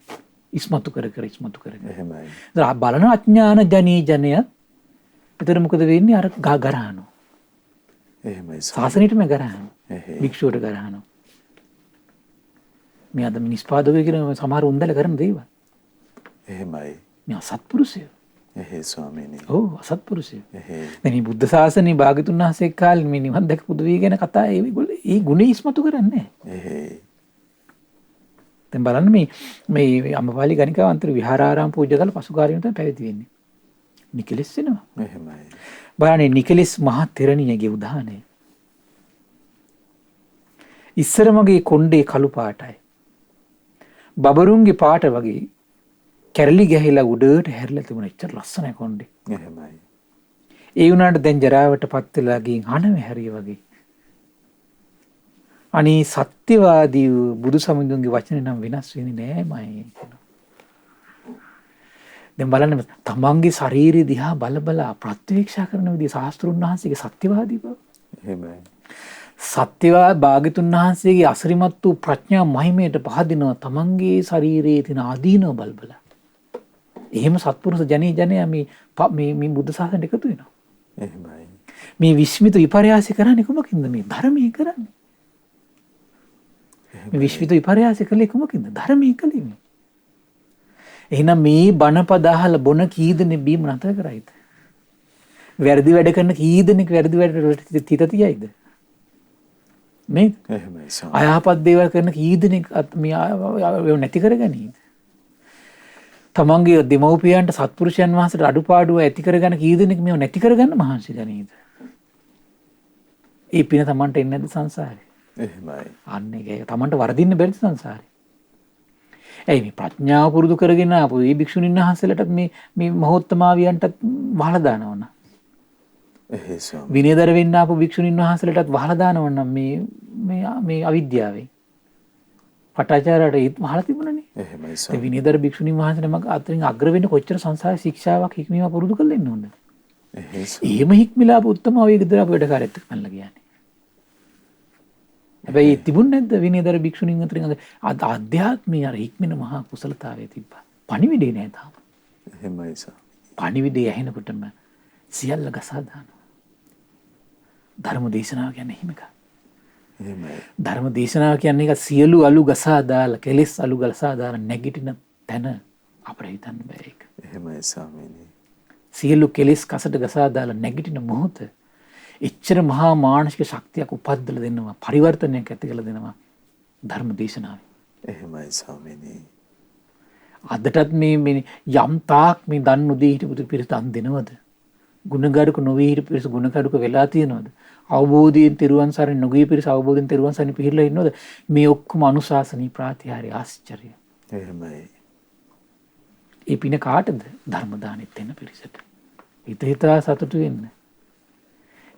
ඉස්මතු කර කර ඉස්මතු කර කර.
එහෙමයි.
ඒතර බලන අඥාන ජනී ජනය එතන මොකද වෙන්නේ අර ගරහනවා.
එහෙමයි.
ශාසනයටම ගරහනවා.
එහෙයි.
භික්ෂුවට ගරහනවා. මේ අද නිස්පාදකය කියන සමහර උන්දල කරන දේවල්.
එහෙමයි.
මේ අසත්පුරුෂය.
එහෙයි ස්වාමීනි.
ඔව් අසත්පුරුෂය.
එහෙයි.
දැන් මේ බුද්ධ ශාසනයේ භාග්‍යතුන් වහන්සේ කාලේ මේ නිවන් දැක පුදු වී ගැන කතා ඒගොල්ලෝ ඒ ගුණය ඉස්මතු කරන්නේ නැහැ.
එහෙයි.
දැන් බලන්න මේ අම්මපාලි ගණිකාව අන්තර විහාරාරාම පූජා කරලා පසුකාලීන තමයි පැවිදි වෙන්නේ. නිකලෙස් වෙනවා.
එහෙමයි.
බලන්න නිකලෙස් මහා තෙරණියගේ උදාහරණය. ඉස්සර මගේ කොණ්ඩේ කළු පාටයි. බබරුන්ගේ පාට වගේ කැරලි ගැහිලා උඩට හැරිලා තිබුණා. එච්චර ලස්සනයි කොණ්ඩේ.
එහෙමයි.
ඒ වුණාට දැන් ජරාවට පත් වෙලා ගින් හනම හැරිය වගේ. අනේ සත්‍යවාදී බුදු සමිඳුන්ගේ වචනේ නම් වෙනස් වෙන්නේ නෑමයි. දැන් බලන්න තමන්ගේ ශාරීරිය දිහා බල බල ප්‍රත්‍යක්ෂා කරන විදිහ ශාස්ත්‍රුන් වහන්සේගේ සත්‍යවාදී බව.
එහෙමයි.
සත්‍යවාද භාග්‍යතුන් වහන්සේගේ අසිරිමත් වූ ප්‍රඥා මහිමයට පහදිනවා තමන්ගේ ශරීරයේ තියෙන ආදීනව බල බල. එහෙම සත්පුරුෂ ජනී ජනයා මේ බුද්ධ ශාසනයට එකතු වෙනවා.
එහෙමයි.
මේ විස්මිත විපර්යාස කරන්නේ කොමකින්ද මේ ධර්මයේ කරන්නේ? මේ විශ්විත විපර්යාස කළේ කොමකින්ද? ධර්මයේ කළේ මේ. එහෙනම් මේ බණපද අහලා බොන කී දෙනෙක් බීම නැතර කරයිද? වැරදි වැඩ කරන කී දෙනෙක් වැරදි වැඩ වලට තිත තියයිද? මේ
එහෙමයි.
අයහපත් දේවල් කරන කී දෙනෙක් මේ නැති කරගනීද? තමන්ගේ දෙමව්පියන්ට සත්පුරුෂයන් වහන්සේට අඩුපාඩුව ඇති කරගන්න කී දෙනෙක් මේව නැති කරගන්න මහන්සි ගනීද? ඒ පින තමන්ට එන්නේ නැද්ද සංසාරේ?
එහෙමයි.
අන්න ඒක තමන්ට වරදින්න බැරිද සංසාරේ? ඇයි මේ ප්‍රඥාව පුරුදු කරගෙන ආපු මේ භික්ෂුණීන් වහන්සේලාට මේ මහෝත්තමාවියන්ටත් වහලා දානවනම්
එහෙයි ස්වාමී.
විනයදර වෙන්න ආපු භික්ෂුණීන් වහන්සේලාටත් වහලා දානවනම් මේ අවිද්‍යාවෙන් පටාචාරයට ඒත් වහලා තිබුණනේ.
එහෙමයි
ඒ
ස්වාමී.
විනයදර භික්ෂුණීන් වහන්සේලා මග අතරින් අග්‍ර වෙන්න කොච්චර සංසාර ශික්ෂාවක් හික්මීම පුරුදු කරලා ඉන්න ඕනද?
එහෙයි ස්වාමී.
එහෙම හික්මිලා උත්තම ඔය ගෙදර අපේ වැඩකාරයෙක් මල්ලා කියන්නේ. හැබැයි තිබුණ නැද්ද විනයදර භික්ෂුණීන් අතරින් ආධ්‍යාත්මීය අර හික්මෙන මහා කුසලතාවය තිබ්බා. පණිවිඩේ නෑ තාම.
එහෙමයි ස්වාමී.
පණිවිඩේ ඇහෙනකොටම සියල්ල ගසා දානවා. ධර්ම දේශනාව කියන්නේ එහෙම එකක්.
එහෙමයි.
ධර්ම දේශනාව කියන්නේ එක සියලු අලු ගසා දාලා කෙලෙස් අලු ගසා දාලා නැගිටින තැන අපිට හිතන්න බෑ ඒක.
එහෙමයි ස්වාමීනි.
සියලු කෙලෙස් කසට ගසා දාලා නැගිටින මොහොත එච්චර මහා මානසික ශක්තියක් උපද්දලා දෙනවා, පරිවර්තනයක් ඇති කරලා දෙනවා ධර්ම දේශනාවෙන්.
එහෙමයි ස්වාමීනි.
අදටත් මේ යම් තාක් මේ දන් නොදී හිටපු පිරිස දන් දෙනවද? ගුණගරුක නොවී හිටපු පිරිස ගුණගරුක වෙලා තියෙනවද? අවබෝධයෙන් තෙරුවන් සරණ නොගිය පිරිස අවබෝධයෙන් තෙරුවන් සරණ පිහිරලා ඉන්නවද? මේ ඔක්කොම අනුශාසනීය ප්‍රාතිහාර්ය ආශ්චර්ය.
එහෙමයි.
ඒ පින කාටද? ධර්ම දානෙත් දෙන පිරිසට. හිත හිතා සතුටු වෙන්න.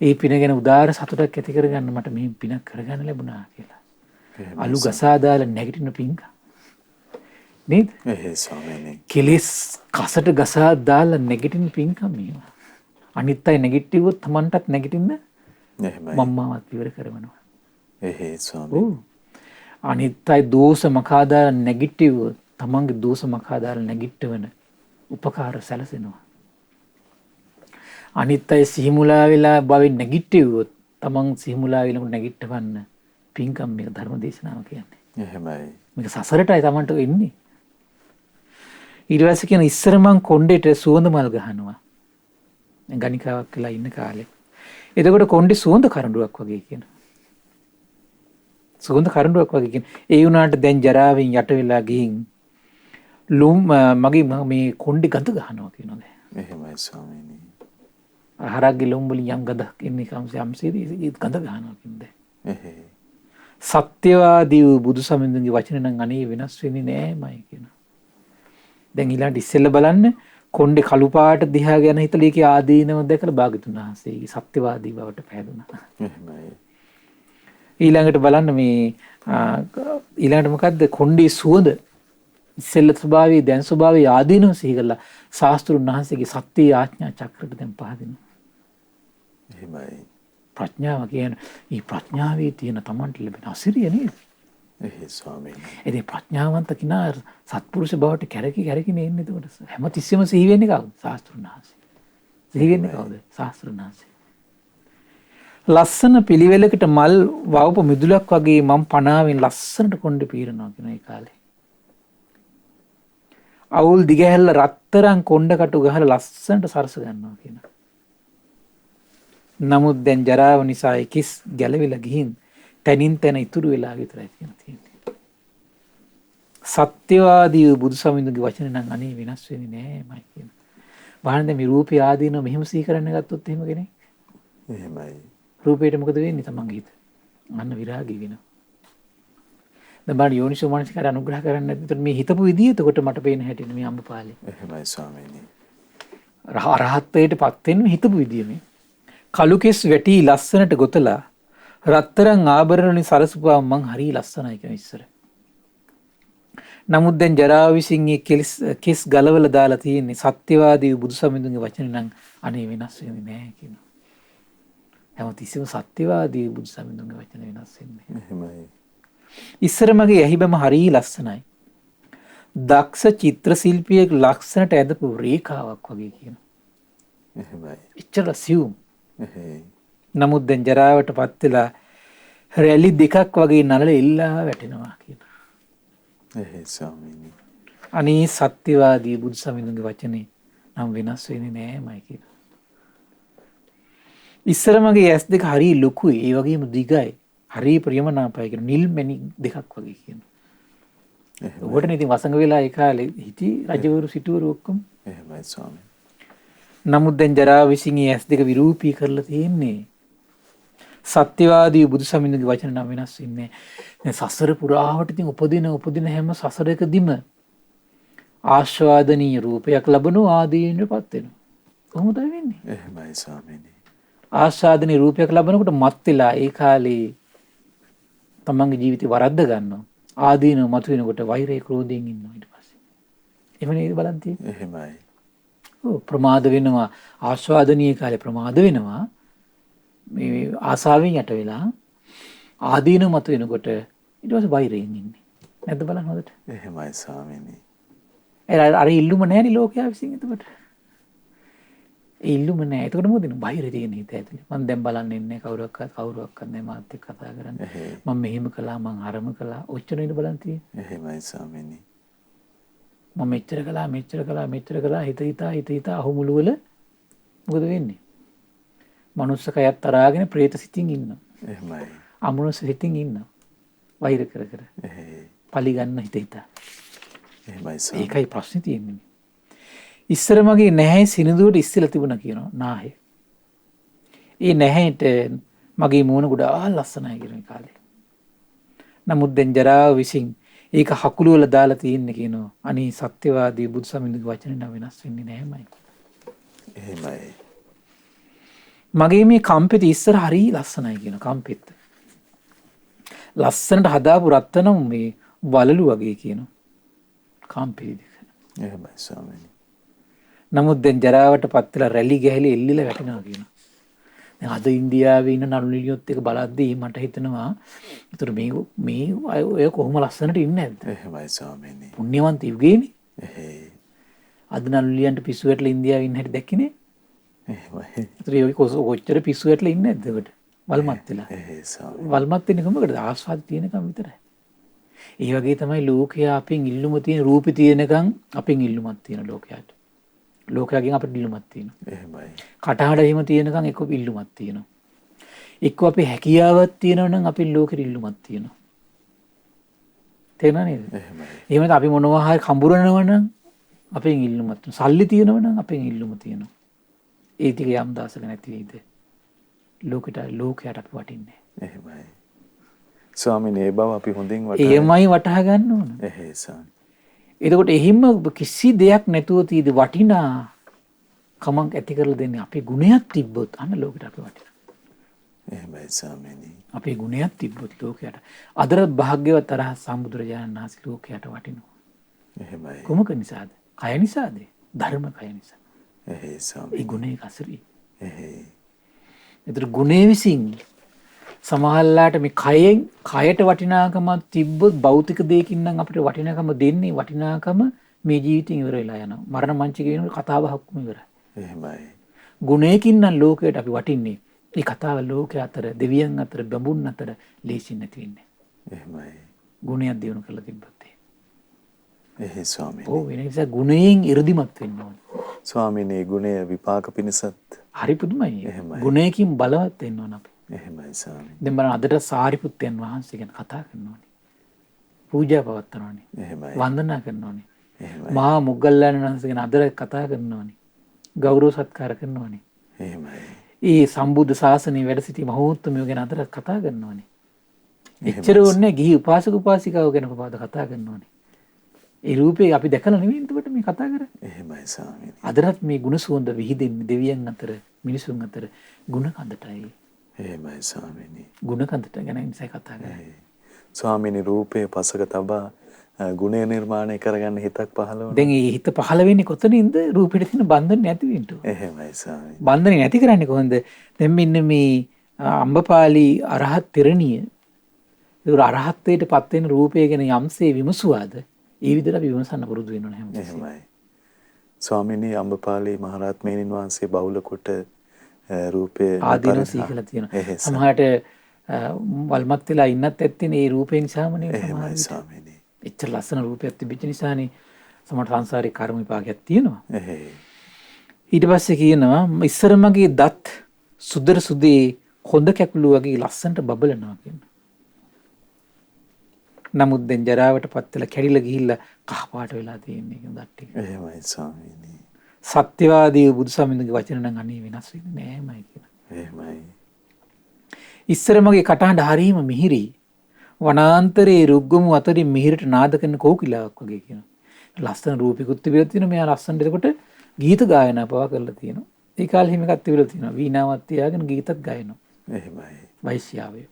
ඒ පින ගැන උදාාර සතුටක් ඇති කරගන්න මට මේ පිනක් කරගන්න ලැබුණා කියලා. අලු ගසා දාලා නැගිටින පින්ක. නේද?
එහෙයි ස්වාමීනි.
කෙලෙස් කසට ගසා දාලා නැගිටින පින්කම් මේවා. අනිත් අය නැගිටිවොත් Tamanටත් නැගිටින්න
එහෙමයි.
මම්මාවත් විවර කරනවා.
එහෙයි ස්වාමීනි.
අනිත් අය දෝෂ මකා දාලා නැගිටිවොත් Tamanගේ දෝෂ මකා දාලා නැගිටවන උපකාර සැලසෙනවා. අනිත් අය සිහිමුලා වෙලා භවෙන් නැගිටිවොත් Taman සිහිමුලා වෙනකොට නැගිටවන්න පින්කම් මේක ධර්ම දේශනාව කියන්නේ.
එහෙමයි.
මේක සසරටයි Tamanට එන්නේ. ඊට පස්සේ කියන ඉස්සර මං කොණ්ඩේට සුවඳ මල් ගහනවා. ගණිකාවක් වෙලා ඉන්න කාලේ. එතකොට කොණ්ඩේ සුවඳ කරඬුවක් වගේ කියන. සුවඳ කරඬුවක් වගේ කියන. ඒ වුණාට දැන් ජරාවෙන් යට වෙලා ගිහින් මගේ මේ කොණ්ඩේ ගඳ ගහනවා කියනවා දැන්.
එහෙමයි ස්වාමීනි.
හරක්ගේ ලොම් වලින් යම් ගඳක් එන්නේ කම්සෙදී ඒ ගඳ ගහනවා කියන්නේ.
එහෙයි.
සත්‍යවාදී වූ බුදු සමිඳුන්ගේ වචන නම් අනේ වෙනස් වෙන්නේ නෑමයි කියනවා. දැන් ඊළඟට ඉස්සෙල්ල බලන්න කොණ්ඩේ කළු පාට දිහා ගැන හිතලා ඒකේ ආදීනව දැකලා භාග්‍යතුන් වහන්සේගේ සත්‍යවාදී බවට පැහැදුනා.
එහෙමයි.
ඊළඟට බලන්න මේ ඊළඟට මොකද්ද කොණ්ඩේ සුවඳ ඉස්සෙල්ල ස්වභාවයේ දැන් ස්වභාවයේ ආදීනව සිහි කරලා ශාස්ත්‍රුන් වහන්සේගේ සත්‍ය ආඥා චක්‍රයට දැන් පහදිනවා.
එහෙමයි.
ප්‍රඥාව කියන්නේ මේ ප්‍රඥාවේ තියෙන Tamanට ලැබෙන අසිරිය නේද?
එහෙයි ස්වාමීනි.
ඒ ප්‍රඥාවන්ත කිනා සත්පුරුෂ බවට කැරකිනේ ඉන්නේ එතකොට. හැමතිස්සෙම සිහි වෙන්නේ කවුද? ශාස්ත්‍රුන් වහන්සේ. සිහි වෙන්නේ කවුද? ශාස්ත්‍රුන් වහන්සේ. ලස්සන පිළිවෙලකට මල් වවපු මිදුලක් වගේ මම පනාවෙන් ලස්සනට කොණ්ඩේ පීරනවා කියන ඒ කාලේ. අවුල් දිගහැල්ල රත්තරන් කොණ්ඩ කටු ගහලා ලස්සනට සරස ගන්නවා කියන. නමුත් දැන් ජරාව නිසා කිස් ගැලවිලා ගිහින් තනින් තන ඉතුරු වෙලා විතරයි තියෙන්නේ. සත්‍යවාදී බුදු සමිඳුන්ගේ වචන නම් අනේ වෙනස් වෙන්නේ නෑමයි කියන. බලන්න මේ රූපේ ආදීනව මෙහෙම සිහි කරන්න ගත්තොත් එහෙම කෙනෙක්.
එහෙමයි.
රූපේට මොකද වෙන්නේ තමන්ගේ හිත? අන්න විරාගී වෙනවා. දැන් බලන්න යෝනිසෝ මනසිකාරය අනුග්‍රහ කරන්නේ නැත්නම් මේ හිතපු විදිය එතකොට මට පේන හැටිනේ මේ අම්බපාලේ.
එහෙමයි ස්වාමීනි.
රහත්ත්වයටපත් වෙන්න හිතපු විදිය මේ. කලු කෙස් වැටි ලස්සනට ගොතලා රත්තරන් ආභරණ වලින් සරසුවාම මං හරි ලස්සනයි කියන ඉස්සර. නමුත් දැන් ජරාව විසින් මේ කෙස් ගලවලා දාලා තියෙන්නේ සත්‍යවාදී බුදු සමිඳුන්ගේ වචන නම් අනේ වෙනස් වෙන්නේ නැහැ කියනවා. හැමතිස්සෙම සත්‍යවාදී බුදු සමිඳුන්ගේ වචන වෙනස් වෙන්නේ.
එහෙමයි.
ඉස්සර මගේ ඇහිබම හරි ලස්සනයි. දක්ෂ චිත්‍ර ශිල්පියෙක් ලක්ෂණට ඇඳපු රේඛාවක් වගේ කියනවා.
එහෙමයි.
එච්චර සියුම්.
එහෙයි.
නමුත් දැන් ජරාවට පත් වෙලා රැලි දෙකක් වගේ නළල එල්ලා වැටෙනවා කියනවා.
එහෙයි ස්වාමීනි.
අනේ සත්‍යවාදී බුදු සමිඳුන්ගේ වචනේ නම් වෙනස් වෙන්නේ නෑමයි කියනවා. ඉස්සර මගේ ඇස් දෙක හරි ලොකුයි, ඒ වගේම දිගයි. හරි ප්‍රියමනාපයි කියන නිල් මැණි දෙකක් වගේ කියනවා. ඔබටනේ ඉතින් වසඟ වෙලා ඒ කාලේ හිටි රජවරු සිටුවරු ඔක්කොම.
එහෙමයි ස්වාමීනි.
නමුත් දැන් ජරාව විසින් ඇස් දෙක විරූපී කරලා තියෙන්නේ. සත්‍යවාදී බුදු සමිඳුන්ගේ වචන නම් වෙනස් වෙන්නේ නැහැ. සසර පුරාවට ඉතින් උපදින හැම සසරකදීම ආස්වාදනීය රූපයක් ලැබුණු ආදීනටපත් වෙනවා. කොහොමද වෙන්නේ?
එහෙමයි ස්වාමීනි.
ආස්වාදනීය රූපයක් ලැබනකොට මත් වෙලා ඒ කාලේ තමන්ගේ ජීවිතේ වරද්ද ගන්නවා. ආදීනව මතුවෙනකොට වෛරය ක්‍රෝධයෙන් ඉන්නවා ඊට පස්සේ. එහෙම නේද බලන්න තියෙන්නේ?
එහෙමයි.
ඔව් ප්‍රමාද වෙනවා. ආස්වාදනීය කාලේ ප්‍රමාද වෙනවා. මේ ආසාවෙන් යට වෙලා ආදීනව මතුවෙනකොට ඊට පස්සේ වෛරයෙන් ඉන්නේ. නැද්ද බලන්න හොඳට?
එහෙමයි ස්වාමීනි.
අර ඉල්ලුම නැහැනේ ලෝකයා විසින් එතකොට. ඒ ඉල්ලුම නැහැ. එතකොට මොකද බාහිර තියෙන හිත ඇතුලේ. මම දැන් බලන්නේ නැහැ කවුරක්වත් නැහැ මාත් එක්ක කතා කරන්නේ. මම මෙහෙම කළා මම අරම කළා. ඔච්චර නේද බලන් තියෙන්නේ.
එහෙමයි ස්වාමීනි.
මම මෙච්චර කළා හිත හිතා අහුමුළු වල මොකද වෙන්නේ? මනුස්ස කයත් තරාගෙන പ്രേත සිතින් ඉන්නවා.
එහෙමයි.
අමනුස්ස සිතින් ඉන්නවා. වෛර කර කර. පලි ගන්න හිත හිතා.
එහෙමයි ස්වාමීනි.
ඒකයි ප්‍රශ්නේ තියෙන්නේ. ඉස්සර මගේ නැහැ සිනිඳුවට ඉස්සෙලා තිබුණා කියනවා නාහේ. ඒ නැහැට මගේ මූණ ගොඩාක් ලස්සනයි කියන කාලේ. නමුත් දැන් ජරාව විසින් ඒක හකුළු වල දාලා තියෙන්නේ කියනවා. අනේ සත්‍යවාදී බුදු සමිඳුගේ වචන නම් වෙනස් වෙන්නේ නැහැමයි.
එහෙමයි.
මගේ මේ කම්පෙත ඉස්සර හරි ලස්සනයි කියන කම්පෙත. ලස්සනට හදාපු රත්තරන් මේ වලලු වගේ කියනවා. කම්පෙත.
එහෙමයි ස්වාමීනි.
නමුත් දැන් ජරාවට පත් වෙලා රැලි ගැහිලි එල්ලිලා වැටෙනවා කියනවා. දැන් අද ඉන්දියාවේ ඉන්න නළු නිලියොත් එක බලද්දී මට හිතෙනවා ඒතර මේ ඔය කොහොම ලස්සනට ඉන්නේ නැද්ද?
එහෙමයි ස්වාමීනි.
පුණ්‍යවන්ත යුගයේනේ.
එහෙයි.
අද නළු නිලියන්ට පිස්සු වැටලා ඉන්දියාවේ ඉන්න හැටි දැක්කනේ.
එහෙමයි.
ඒතර ඒ කොච්චර පිස්සු වැටලා ඉන්නේ නැද්ද ඒකට? වල්මත් වෙලා.
එහෙයි ස්වාමීනි.
වල්මත් වෙන්නේ කොහොමද? ආස්වාද තියෙනකම් විතරයි. ඒ වගේ තමයි ලෝකයා අපෙන් ඉල්ලුම තියෙන රූපේ තියෙනකම් අපෙන් ඉල්ලුමක් තියෙන ලෝකයාට. ලෝකයාගෙන් අපිට ඉල්ලුමක් තියෙනවා.
එහෙමයි.
කටහඬ එහෙම තියෙනකම් එක්ක ඉල්ලුමක් තියෙනවා. එක්ක අපේ හැකියාවක් තියෙනවා නම් අපේ ලෝකෙට ඉල්ලුමක් තියෙනවා. තේරෙනව නේද?
එහෙමයි.
එහෙම අපි මොනවා හරි කඹරනවා නම් අපෙන් ඉල්ලුමක් තියෙනවා. සල්ලි තියෙනවා නම් අපෙන් ඉල්ලුම තියෙනවා. ඒ ටික යම් දාසක නැති වෙයිද? ලෝකයට අපි වටින්නේ.
එහෙමයි. ස්වාමීනි ඒ බව අපි හොඳින්
එයමයි වටහා ගන්න ඕන.
එහෙයි ස්වාමීනි.
එතකොට එහිම කිසි දෙයක් නැතුව තියෙදි වටිනා කමක් ඇති කරලා දෙන්නේ අපේ ගුණයක් තිබ්බොත් අන්න ලෝකෙට අපි වටිනවා.
එහෙමයි ස්වාමීනි.
අපේ ගුණයක් තිබ්බොත් ලෝකයට අදර භාග්‍යවත් අරහත් සම්බුදුරජාණන් වහන්සේ ලෝකයට වටිනවා.
එහෙමයි.
කොමක නිසාද? කය නිසාද? ධර්ම කය නිසා.
එහෙයි
ඒ
ස්වාමීනි.
ගුණේ කසරි.
එහෙයි.
ඒතර ගුණේ විසින් සමහරලාට මේ කයට වටිනාකමක් තිබ්බොත් භෞතික දෙයකින් නම් අපිට වටිනාකම දෙන්නේ වටිනාකම මේ ජීවිතෙන් ඉවර වෙලා යනවා. මරණ මංචකේ වෙනකොට කතාව හක්කුම ඉවරයි.
එහෙමයි.
ගුණයකින් නම් ලෝකයට අපි වටින්නේ. මේ කතාව ලෝකයේ අතර දෙවියන් අතර බඹුන් අතර ලේසින් නැති වෙන්නේ.
එහෙමයි.
ගුණයක් දිනු කරලා තිබ්බත්.
එහෙයි ස්වාමීනි.
ඔව් ඒ නිසා ගුණයෙන් 이르දිමත් වෙන්න ඕනේ.
ස්වාමීනි ගුණය විපාක පිණිසත්
හරි පුදුමයි.
එහෙමයි.
ගුණයකින් බලවත් වෙන්න ඕන අපි.
එහෙමයි ස්වාමීනි.
දැන් බලන්න අදට සාරිපුත්තයන් වහන්සේ ගැන කතා කරනවානේ. පූජා පවත්වනවානේ.
එහෙමයි.
වන්දනා කරනවානේ.
එහෙමයි.
මහා මොග්ගල්ලාන වහන්සේ ගැන අදට කතා කරනවානේ. ගෞරව සත්කාර කරනවානේ.
එහෙමයි.
ඒ සම්බුද්ධ ශාසනයේ වැඩ සිටි මහෝත්තමයෝ ගැන අදට කතා කරනවානේ. එච්චර ඕනේ ගිහි උපාසක උපාසිකාවෝ ගැන කොහොමද කතා කරනවානේ. ඒ රූපේ අපි දැකලා නෙවෙයි එතකොට මේ කතා කරන්නේ.
එහෙමයි ස්වාමීනි.
අදටත් මේ ගුණ සුවඳ විහිදෙන්නේ දෙවියන් අතර මිනිසුන් අතර ගුණ කඳටයි.
එහෙමයි ස්වාමීනි.
ගුණ කඳට ගැන නිසා කතා කරන්නේ.
ස්වාමීනි රූපේ පසක තබා ගුණය නිර්මාණය කරගන්න හිතක් පහළ වුණා.
දැන් මේ හිත පහළ වෙන්නේ කොතනින්ද? රූපෙට තියෙන බන්ධන නැති වෙන්න.
එහෙමයි ස්වාමීනි.
බන්ධනේ නැති කරන්නේ කොහොමද? දැන් මෙන්න මේ අම්බපාලි අරහත් තෙරණිය ඒ අරහත්ත්වයට පත් වෙන රූපය ගැන යම්සේ විමසුවාද? ඒ විදිහට අපි විමසන්න පුරුදු වෙන්න ඕනේ හැමතිස්සෙම.
එහෙමයි. ස්වාමීනි අම්බපාලි මහරහත්මේණින් වහන්සේ බහුල කොට රූපේ
ආදීනව සීකලා තියෙනවා. සමහරට වල්මත් වෙලා ඉන්නත් ඇත්තේ මේ රූපේ නිසාම නේ.
එහෙමයි ස්වාමීනි.
එච්චර ලස්සන රූපයක් තිබෙච්ච නිසානේ සමහර සංසාරේ කර්ම විපාකයක් තියෙනවා.
එහෙයි.
ඊට පස්සේ කියනවා ඉස්සර මගේ දත් සුදර සුදේ හොඳ කැකුළු වගේ ලස්සනට බබලනවා කියන. නමුත් දැන් ජරාවට පත් වෙලා කැඩිලා ගිහිල්ලා කහ පාට වෙලා තියෙන්නේ කියන දත් ටික.
එහෙමයි ස්වාමීනි.
සත්‍යවාදී බුදුසමිඳුගේ වචන නම් අනේ වෙනස් වෙන්නේ නෑමයි කියන.
එහෙමයි.
ඉස්සර මගේ කටහඬ හරීම මිහිරි. වනාන්තරයේ රුග්ගමු අතරින් මිහිරට නාද කරන කෝකිලාවක් වගේ කියනවා. ලස්සන රූපිකුත් තිබිලා තියෙනවා. මෙයා ලස්සනට එතකොට ගීත ගායනා පවා කරලා තියෙනවා. ඒ කාලේ හිම එකක් තිබිලා තියෙනවා. වීණාවක් තියාගෙන ගීතත් ගායනවා.
එහෙමයි.
වෛශ්‍යාවය.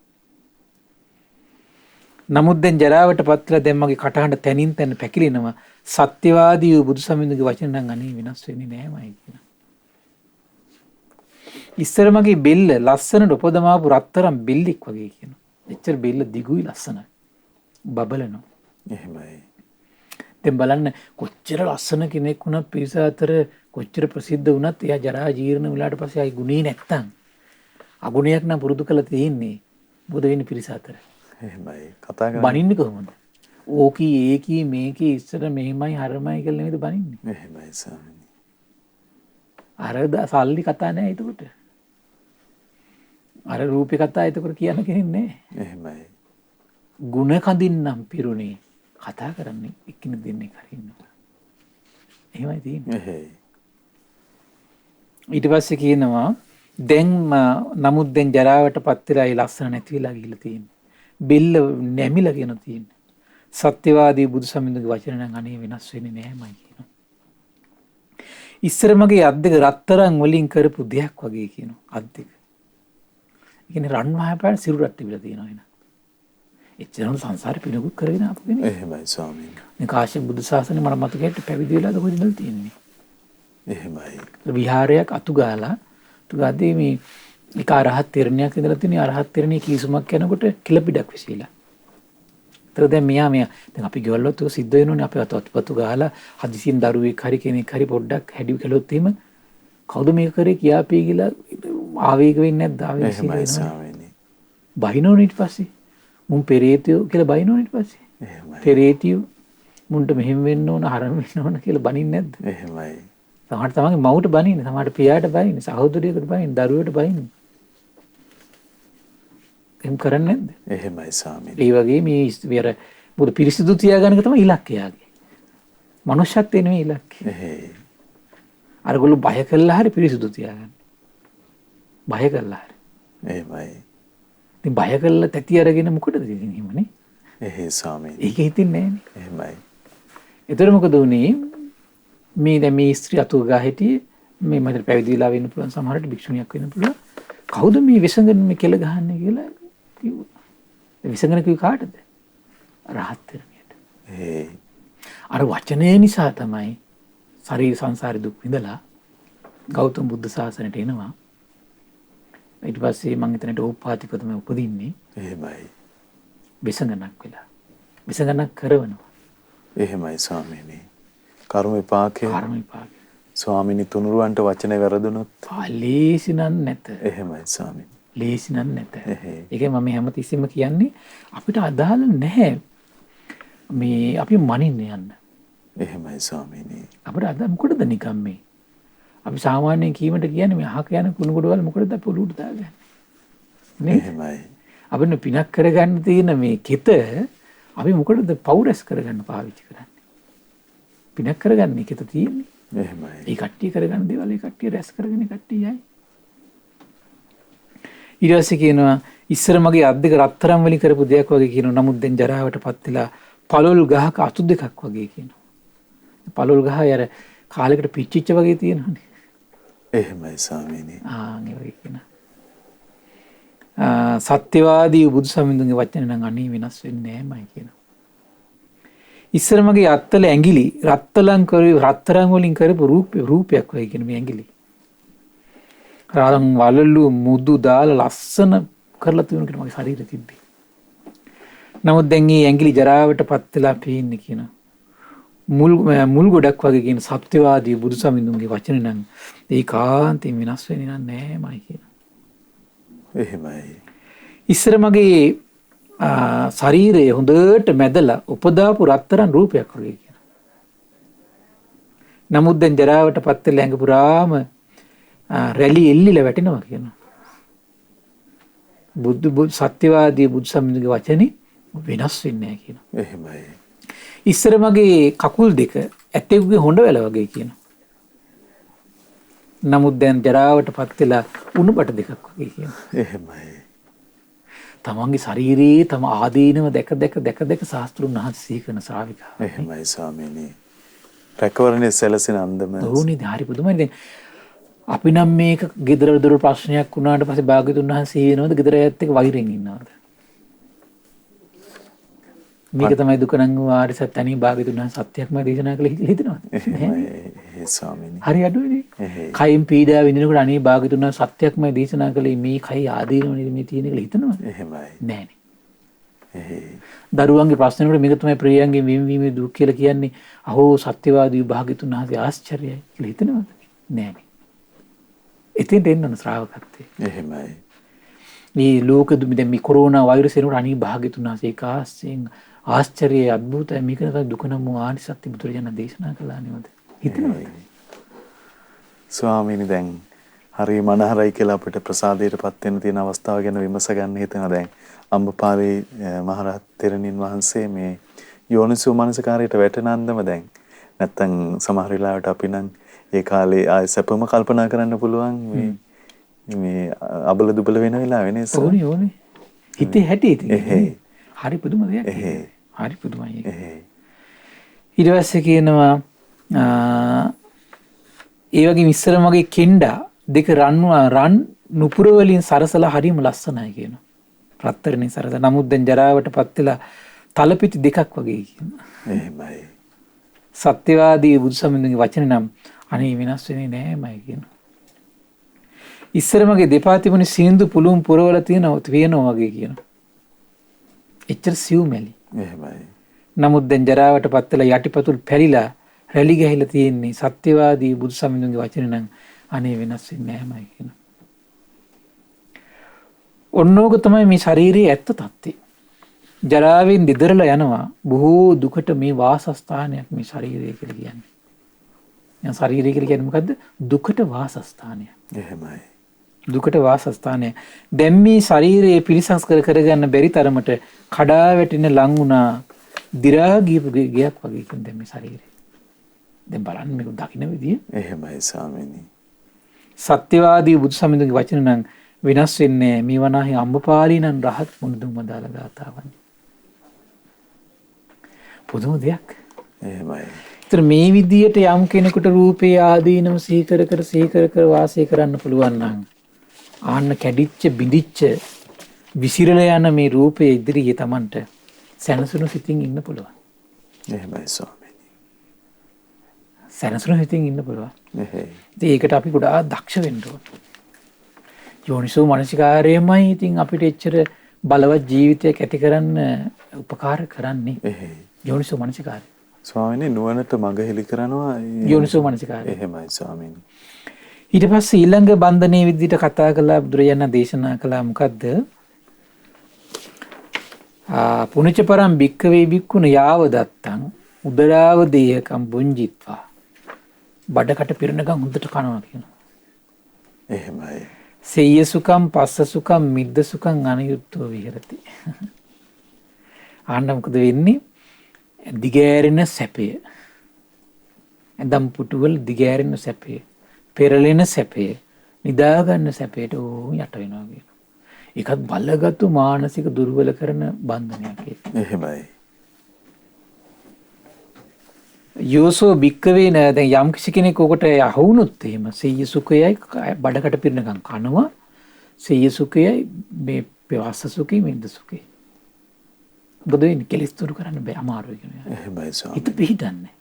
නමුත් දැන් ජරාවට පත්ලා දැන් මගේ කටහඬ තනින් තන පැකිලෙනවා. සත්‍යවාදී වූ බුදු සමිඳුගේ වචන නම් අනේ වෙනස් වෙන්නේ නෑමයි කියන. ඉස්සර මගේ බෙල්ල ලස්සනට උපදමාපු රත්තරන් බෙල්ලෙක් වගේ කියනවා. එච්චර බෙල්ල දිගුයි ලස්සනයි. බබලනවා.
එහෙමයි.
දැන් බලන්න කොච්චර ලස්සන කෙනෙක් වුණත් පිරිස අතර කොච්චර ප්‍රසිද්ධ වුණත් එයා ජරා ජීර්ණ වෙලාට පස්සේ ආයි ගුණේ නැත්තම් අගුණයක් නම් පුරුදු කරලා තියෙන්නේ. මොකද වෙන්නේ පිරිස අතර?
එහෙමයි. කතා කරන්නේ.
බනින්නේ කොහොමද? ඕකී ඒකී මේකී ඉස්සර මෙහෙමයි හරමයි කියලා නෙමෙයිද බනින්නේ?
එහෙමයි ස්වාමීනි.
අර සල්ලි කතා නෑ එතකොට. අර රූපේ කතා එතකොට කියන්න කෙනෙක් නෑ.
එහෙමයි.
ಗುಣ කඳින්නම් පිරුණේ කතා කරන්නේ එක්කිනෙක දෙන්නේ කරින්නවා. එහෙමයි තියෙන්නේ.
එහෙයි.
ඊට පස්සේ කියනවා දැන් නමුත් දැන් ජරාවට පත් වෙලා ඒ ලස්සන නැති වෙලා ගිහිල්ලා තියෙන්නේ. බෙල්ල නැමිලා කියන තියෙන්නේ. සත්‍යවාදී බුදු සමිඳුගේ වචන නම් අනේ වෙනස් වෙන්නේ නෑමයි කියනවා. ඉස්සර මගේ අත් දෙක රත්තරන් වලින් කරපු දෙයක් වගේ කියනවා. අත් දෙක. ඒ කියන්නේ රන් මහපාට සිරුරක් තිබිලා තියෙනවා එන. එච්චරම සංසාරේ පිනකුත් කරගෙන ආපු කෙනෙක්.
එහෙමයි ස්වාමීනි.
මේ කාශ්‍යප බුදු සාසනේ මට මතකයට පැවිදි වෙලාද කොහෙද ඉඳලා තියෙන්නේ.
එහෙමයි.
විහාරයක් අතු ගාලා තුගාදී මේ එක අරහත් තෙරණියක් ඉඳලා තියෙන අරහත් තෙරණිය කීසුමක් යනකොට කිලපිඩක් විසීලා. ඒතර දැන් මෙයා දැන් අපි ගෙවල්ලොත් ඒක සිද්ධ වෙනෝනේ අපි අතපතු ගහලා හදිසියෙන් දරුවෙක් හරි කෙනෙක් හරි පොඩ්ඩක් හැඩි කළොත් එහෙම කවුද මේක කරේ කියාපී කියලා ආවේග වෙන්නේ නැද්ද? ආවේග
එහෙමයි ස්වාමීනි.
බහිනෝනේ ඊට පස්සේ මුන් පෙරේතයෝ කියලා බහිනෝනේ ඊට පස්සේ.
එහෙමයි.
පෙරේතියෝ මුන්ට මෙහෙම වෙන්න ඕන හරම වෙන්න ඕන කියලා බනින්නේ නැද්ද?
එහෙමයි.
සමහර තමන්ගේ මව්ට බනින්නේ, සමහරට පියාට බනින්නේ, සහෝදරියකට බනින්නේ, දරුවෙකුට බනින්නේ. එහෙම කරන්නේ නැද්ද?
එහෙමයි ස්වාමීනි.
ඒ වගේ මේ විතර බුදු පිරිසිදු තියාගන්න එක තමයි ඉලක්කයගේ. මනුෂ්‍යත්වයේ නෙමෙයි ඉලක්කය.
එහෙයි.
අරගොල්ලෝ බය කළා හරි පිරිසිදු තියාගන්න. බය කළා හරි.
එහෙමයි.
ඉතින් බය කළා තැති අරගෙන මොකටද ඉතින් එහෙමනේ?
එහෙයි ස්වාමීනි.
ඒක හිතින්නේ නැහනේ.
එහෙමයි.
ඒතර මොකද උනේ? මේ දැන් මේ ස්ත්‍රී අතු ගා හිටියේ මේ මට පැවිදි වෙලා වෙන්න පුළුවන්, සමහරට භික්ෂුණියක් වෙන්න පුළුවන්. කවුද මේ විසඟන මේ කෙල ගහන්නේ කියලා කිව්වා. විසඟන කිව්ව කාටද? රහත් තෙරණියට.
එහෙයි.
අර වචනය නිසා තමයි ශරීර සංසාරේ දුක් විඳලා ගෞතම බුද්ධ ශාසනයට එනවා. ඊට පස්සේ මම හිතන්නේ ඕපාතික තමයි උපදින්නේ.
එහෙමයි.
විසඟනක් වෙලා. විසඟනක් කරවනවා.
එහෙමයි ස්වාමීනි. කර්ම විපාකේ.
කර්ම විපාක.
ස්වාමීනි තුනුරුවන්ට වචනේ වැරදුනොත්
ලේසි නම් නැත.
එහෙමයි ස්වාමීනි.
ලේසි නම් නැත.
එහෙයි.
ඒකයි මම හැමතිස්සෙම කියන්නේ අපිට අදාළ නැහැ මේ අපි මනින්න යන්න.
එහෙමයි ස්වාමීනි.
අපිට අදාළ මොකටද නිකම් මේ? අපි සාමාන්‍යයෙන් කීමට කියන්නේ මේ අහක යන කුණු ගොඩවල් මොකටද අපි ඔලුවට දාගන්නේ? නේ?
එහෙමයි.
අපිට පිනක් කරගන්න තියෙන මේ කෙත අපි මොකටද පෞරස් කරගන්න පාවිච්චි කරන්නේ? පිනක් කරගන්න කෙත තියෙන්නේ.
එහෙමයි.
ඒ කට්ටිය කරගන්න දේවල් ඒ කට්ටිය රැස් කරගෙන කට්ටිය යයි. ඊට පස්සේ කියනවා ඉස්සර මගේ අත් දෙක රත්තරන් වලින් කරපු දෙයක් වගේ කියනවා. නමුත් දැන් ජරාවට පත් වෙලා පළොල් ගහක අතු දෙකක් වගේ කියනවා. පළොල් ගහ අර කාලයකට පිච්චිච්ච වගේ තියෙනවානේ.
එහෙමයි ස්වාමීනි.
ඒ වගේ කියනවා. සත්‍යවාදී බුදු සමිඳුන්ගේ වචන නම් අනේ වෙනස් වෙන්නේ නෑමයි කියනවා. ඉස්සර මගේ අත්තල ඇඟිලි රත්තරන් වලින් කරපු රූපයක් වගේ කියන මේ ඇඟිලි. රාලන් වලලු මුදු දාලා ලස්සන කරලා තිබුණ කෙනෙක් මගේ ශරීරෙ තිබ්බේ. නමුත් දැන් මේ ඇඟිලි ජරාවට පත් වෙලා පේන්නේ කියන මුල් ගොඩක් වගේ කියන සත්‍යවාදී බුදු සමිඳුන්ගේ වචන නම් ඒකාන්තයෙන් වෙනස් වෙන්නේ නෑමයි කියනවා.
එහෙමයි.
ඉස්සර මගේ ශරීරය හොඳට මැදලා උපදාපු රත්තරන් රූපයක් වගේ කියනවා. නමුත් දැන් ජරාවට පත් වෙලා ඇඟ පුරාම රැලි එල්ලිලා වැටෙනවා කියනවා. සත්‍යවාදී බුදු සමිඳුන්ගේ වචනේ වෙනස් වෙන්නේ නැහැ කියනවා.
එහෙමයි.
ඉස්සර මගේ කකුල් දෙක ඇටෙකුගේ හොඬ වැල වගේ කියනවා. නමුත් දැන් ජරාවට පත් වෙලා උණු බට දෙකක් වගේ කියනවා.
එහෙමයි.
තමන්ගේ ශරීරයේ තම ආදීනව දැක ශාස්ත්‍රුන් වහන්සේ සිහි කරන ශ්‍රාවිකා.
එහෙමයි ස්වාමීනි. රැකවරණයේ සැලසෙන අන්දම.
ඕනේ හරි පුදුමයි. දැන් අපි නම් මේක ගෙදර දොර ප්‍රශ්නයක් වුණාට පස්සේ භාග්‍යතුන් වහන්සේ වෙනවද ගෙදර ඇත්ත එක්ක වෛරෙන් ඉන්නවද? මේක තමයි දුක නම් ආර්ය සත්‍ය අනිත් භාග්‍යතුන් වහන්සේ සත්‍යයක්ම දේශනා කළ හිතනවද?
එහෙමයි ස්වාමීනි.
හරි අඩුවනේ. කයින් පීඩා විඳිනකොට අනිත් භාග්‍යතුන් වහන්සේ සත්‍යයක්ම දේශනා කළේ මේ කයි ආදීනව නේද මේ තියෙන කියලා හිතනවද?
එහෙමයි.
නෑනේ. දරුවන්ගේ ප්‍රශ්නෙකට මේක තමයි ප්‍රියයන්ගේ විඳීමේ දුක් කියලා කියන්නේ. අහෝ සත්‍යවාදී භාග්‍යතුන් වහන්සේ ආශ්චර්යයි කියලා හිතනවද? නෑනේ. එතෙන්ට එන්න ඕන ශ්‍රාවකත්වයේ.
එහෙමයි.
මේ ලෝක දැන් මේ කොරෝනා වෛරස් එනකොට අනිත් භාග්‍යතුන් වහන්සේ කාස්යෙන් ආශ්චර්යයි අద్භූතයි මේක තමයි දුක නම් ආනි සත්‍ය බුදුරජාණන් දේශනා කළා නේද? හිතනවද?
ස්වාමීනි දැන් හරි මනහරයි කියලා අපිට ප්‍රසාදයටපත් වෙන තියෙන අවස්ථාව ගැන විමස ගන්න හිතෙනවා. දැන් අම්බපාලේ මහරහත් තෙරණින් වහන්සේ මේ යෝනිසෝ මනසකාරයට වැටෙන අන්දම දැන් නැත්තම් සමහර වෙලාවට අපි නම් ඒ කාලේ ආය සැපම කල්පනා කරන්න පුළුවන් මේ අබල දුබල වෙන වෙලාවෙ නේද?
ඕනේ. හිතේ හැටි ඉතින්. හරි පුදුම දෙයක්. හරි පුදුමයි. ඊට පස්සේ කියනවා ඒ වගේ ඉස්සර මගේ කෙන්ඩා දෙක රන් නුපුර වලින් සරසලා හරිම ලස්සනයි කියනවා. රත්තරනේ සරස. නමුත් දැන් ජරාවටපත් වෙලා තලපිටි දෙකක් වගේ කියනවා.
එහෙමයි.
සත්‍යවාදී බුදුසමිඳුන්ගේ වචන නම් අනේ වෙනස් වෙන්නේ නෑමයි කියනවා. ඉස්සර මගේ දෙපා තිබුණේ සින්දු පුළුම් පුරවල තියෙනවා වගේ කියනවා. එච්චර සිව්මැලි.
එහෙමයි.
නමුත් දැන් ජරාවටපත් වෙලා යටිපතුල් පැලිලා රැලි ගහලා තියෙන්නේ සත්‍යවාදී බුදුසමිඳුන්ගේ වචන නම් අනේ වෙනස් වෙන්නේ නෑමයි කියනවා. ඔන්නෝක තමයි මේ ශරීරයේ ඇත්ත තත්ත්වය. ජරාවෙන් දෙදරලා යනවා බොහෝ දුකට මේ වාසස්ථානයක් මේ ශරීරය කියලා කියන්නේ. දැන් ශරීරය කියලා කියන්නේ මොකද්ද? දුකට වාසස්ථානය.
එහෙමයි.
දුකට වාසස්ථානය. දැන් මේ ශරීරයේ පිරිසංස්කර කරගන්න බැරි තරමට කඩා වැටෙන ලං වුණා දි รา ගියපු ගයක් වගේ කියන දැන් මේ ශරීරය. දැන් බලන්න මේක දකින්න විදිය.
එහෙමයි ස්වාමීනි.
සත්‍යවාදී බුදුසමිඳුන්ගේ වචන නම් වෙනස් වෙන්නේ මේ වනාහි අම්බපාලීනන් රහත් මුණුදුම දාලා ගාතාවන්. පුදුම දෙයක්.
එහෙමයි.
ඒතර මේ විදියට යම් කෙනෙකුට රූපේ ආදීනම සීකර කර වාසය කරන්න පුළුවන් නම් ආන්න කැඩිච්ච බිඳිච්ච විසිරලා යන මේ රූපේ ඉදිරියේ Tamanට සැනසුණු සිතින් ඉන්න පුළුවන්.
එහෙමයි ස්වාමීනි.
සැනසුණු සිතින් ඉන්න පුළුවන්.
එහෙයි.
ඉතින් ඒකට අපි ගොඩාක් දක්ෂ වෙන්න ඕන. යෝනිසෝ මනසිකාරයමයි ඉතින් අපිට එච්චර බලවත් ජීවිතයක් ඇති කරන්න උපකාර කරන්නේ.
එහෙයි.
යෝනිසෝ මනසිකාරය.
ස්වාමීනි නුවණට මඟ හෙළි කරනවා.
යෝනිසෝ මනසිකාරය.
එහෙමයි ස්වාමීනි.
ඊට පස්සේ ඊළඟ බන්ධනයේ විදිහට කතා කළා බුදුරජාණන් දේශනා කළා මොකද්ද? පුණජ පරම් භික්ඛවේ භික්ඛුන යාව දත්තං උදරාව දේයකම් බුංජිත්වා බඩකට පිරෙනකම් හොඳට කනවා කියනවා.
එහෙමයි.
සෙය්‍ය සුඛම් පස්ස සුඛම් මිද්ද සුඛම් අනියුත්තෝ විහෙරති. ආන්න මොකද වෙන්නේ? දිගෑරෙන සැපය. ඇඳම් පුටුවල දිගෑරෙන සැපය. පෙරලෙන සැපය. නිදා ගන්න සැපයට යට වෙනවා කියනවා. ඒකත් බලගත්තු මානසික දුර්වල කරන බන්ධනයක් ඒක.
එහෙමයි.
යෝසෝ භික්කවේ නෑ දැන් යම් කිසි කෙනෙක් ඔකට අහුනොත් එහෙම සෙය්‍ය සුඛයයි බඩකට පිරෙනකම් කනවා සෙය්‍ය සුඛයයි මේ පස්ස සුඛයි මිද්ද සුඛයි. මොකද වෙන්නේ? කෙලස් දුරු කරන්න බෑ අමාරුයි කියනවා.
එහෙමයි ස්වාමී.
හිත පිහිටන්නේ.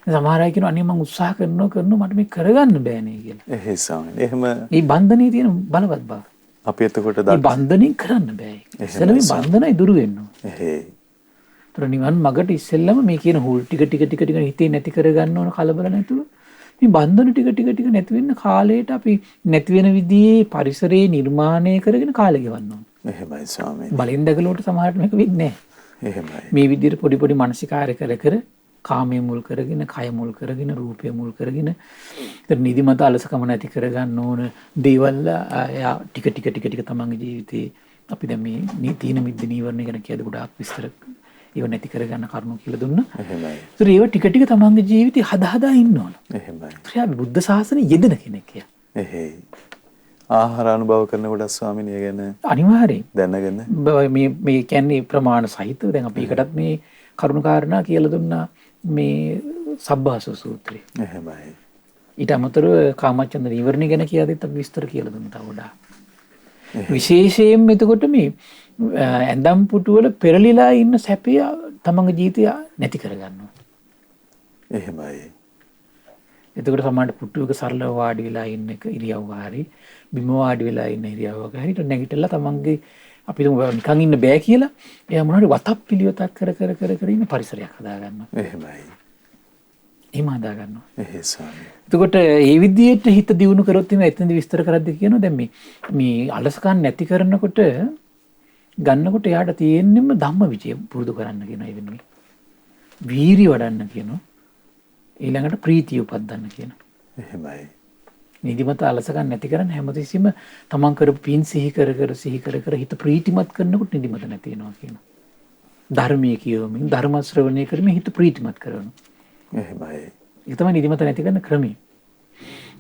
සමහර අය කියනවා අනේ මම උත්සාහ කරනවා මට මේක කරගන්න බෑනේ කියලා.
එහෙයි ස්වාමී. එහෙම
මේ බන්ධනේ තියෙන බලවත් බව.
අපි එතකොට
මේ බන්ධනෙන් කරන්න බෑ. ඉස්සෙල්ලා මේ බන්ධනයි දුරු වෙන්න ඕන.
එහෙයි.
නිවන් මගට ඉස්සෙල්ලම මේ කියන හුල් ටික හිතේ නැති කරගන්න ඕන කලබල නැතුව මේ බන්ධන ටික නැති වෙන්න කාලයට අපි නැති වෙන විදිහේ පරිසරයේ නිර්මාණය කරගෙන කාලය ගෙවන්න ඕන.
එහෙමයි ස්වාමීනි.
බලෙන් දකලුවට සමහරට මේක වෙන්නේ නැහැ.
එහෙමයි.
මේ විදිහට පොඩි මානසිකාර්ය කර කාමයේ මුල් කරගෙන, කය මුල් කරගෙන, රූපය මුල් කරගෙන ඉතින් නිදිමත අලසකම නැති කරගන්න ඕන දේවල් ටික තමන්ගේ ජීවිතේ අපි දැන් මේ තීන මිද්ද නීවරණ ගැන කියද ගොඩාක් විස්තර ඒව නැති කරගන්න කරුණු කියලා දුන්නා.
එහෙමයි.
ඒතර ඒව ටික තමන්ගේ ජීවිතේ හදා ඉන්න ඕන.
එහෙමයි.
අපි බුද්ධ ශාසනය යෙදෙන කෙනෙක් යා.
එහෙයි. ආහාර අනුභව කරනකොට ස්වාමීනි ඒ ගැන
අනිවාර්යෙන්
දැනගෙන
මේ කියන්නේ ප්‍රමාණ සහිතව දැන් අපි එකටත් මේ කරුණු කාරණා කියලා දුන්නා මේ සබ්බාසව සූත්‍රය.
එහෙමයි.
ඊට අමතරව කාමච්ඡන්ද නිවරණ ගැන කියද්දිත් අපි විස්තර කියලා දුන්නා වඩා. විශේෂයෙන්ම එතකොට මේ ඇඳම් පුටුවල පෙරලිලා ඉන්න සැපය තමන්ගේ ජීවිතය නැති කරගන්නවා.
එහෙමයි.
එතකොට සමහරට පුටුවක සරලව වාඩි වෙලා ඉන්න එක ඉරියව්ව හරි බිම වාඩි වෙලා ඉන්න ඉරියව්වක හරි නැගිටලා තමන්ගේ අපි නිකන් ඉන්න බෑ කියලා එයා මොනවාරි වතක් පිළිවෙතක් කර ඉන්න පරිසරයක් හදා ගන්නවා.
එහෙමයි.
එහෙම හදා ගන්නවා.
එහෙයි ස්වාමී.
එතකොට ඒ විදිහට හිත දියුණු කරොත් එතනදි විස්තර කරද්දී කියනවා දැන් මේ අලසකම් නැති කරනකොට ගන්නකොට එයාට තියෙන්නම ධම්ම විචය පුරුදු කරන්න කියනවා. ඒ වෙනුවෙන් වීරිය වඩන්න කියනවා. ඊළඟට ප්‍රීතිය උපදින්න කියනවා.
එහෙමයි.
නිදිමත අලසකම් නැති කරන්න හැමතිස්සෙම තමන් කරපු පින් සිහි කර හිත ප්‍රීතිමත් කරනකොට නිදිමත නැති වෙනවා කියනවා. ධර්මයේ කියවමින් ධර්ම ශ්‍රවණය කරමින් හිත ප්‍රීතිමත් කරනවා.
එහෙමයි.
ඒක තමයි නිදිමත නැති කරන ක්‍රමය.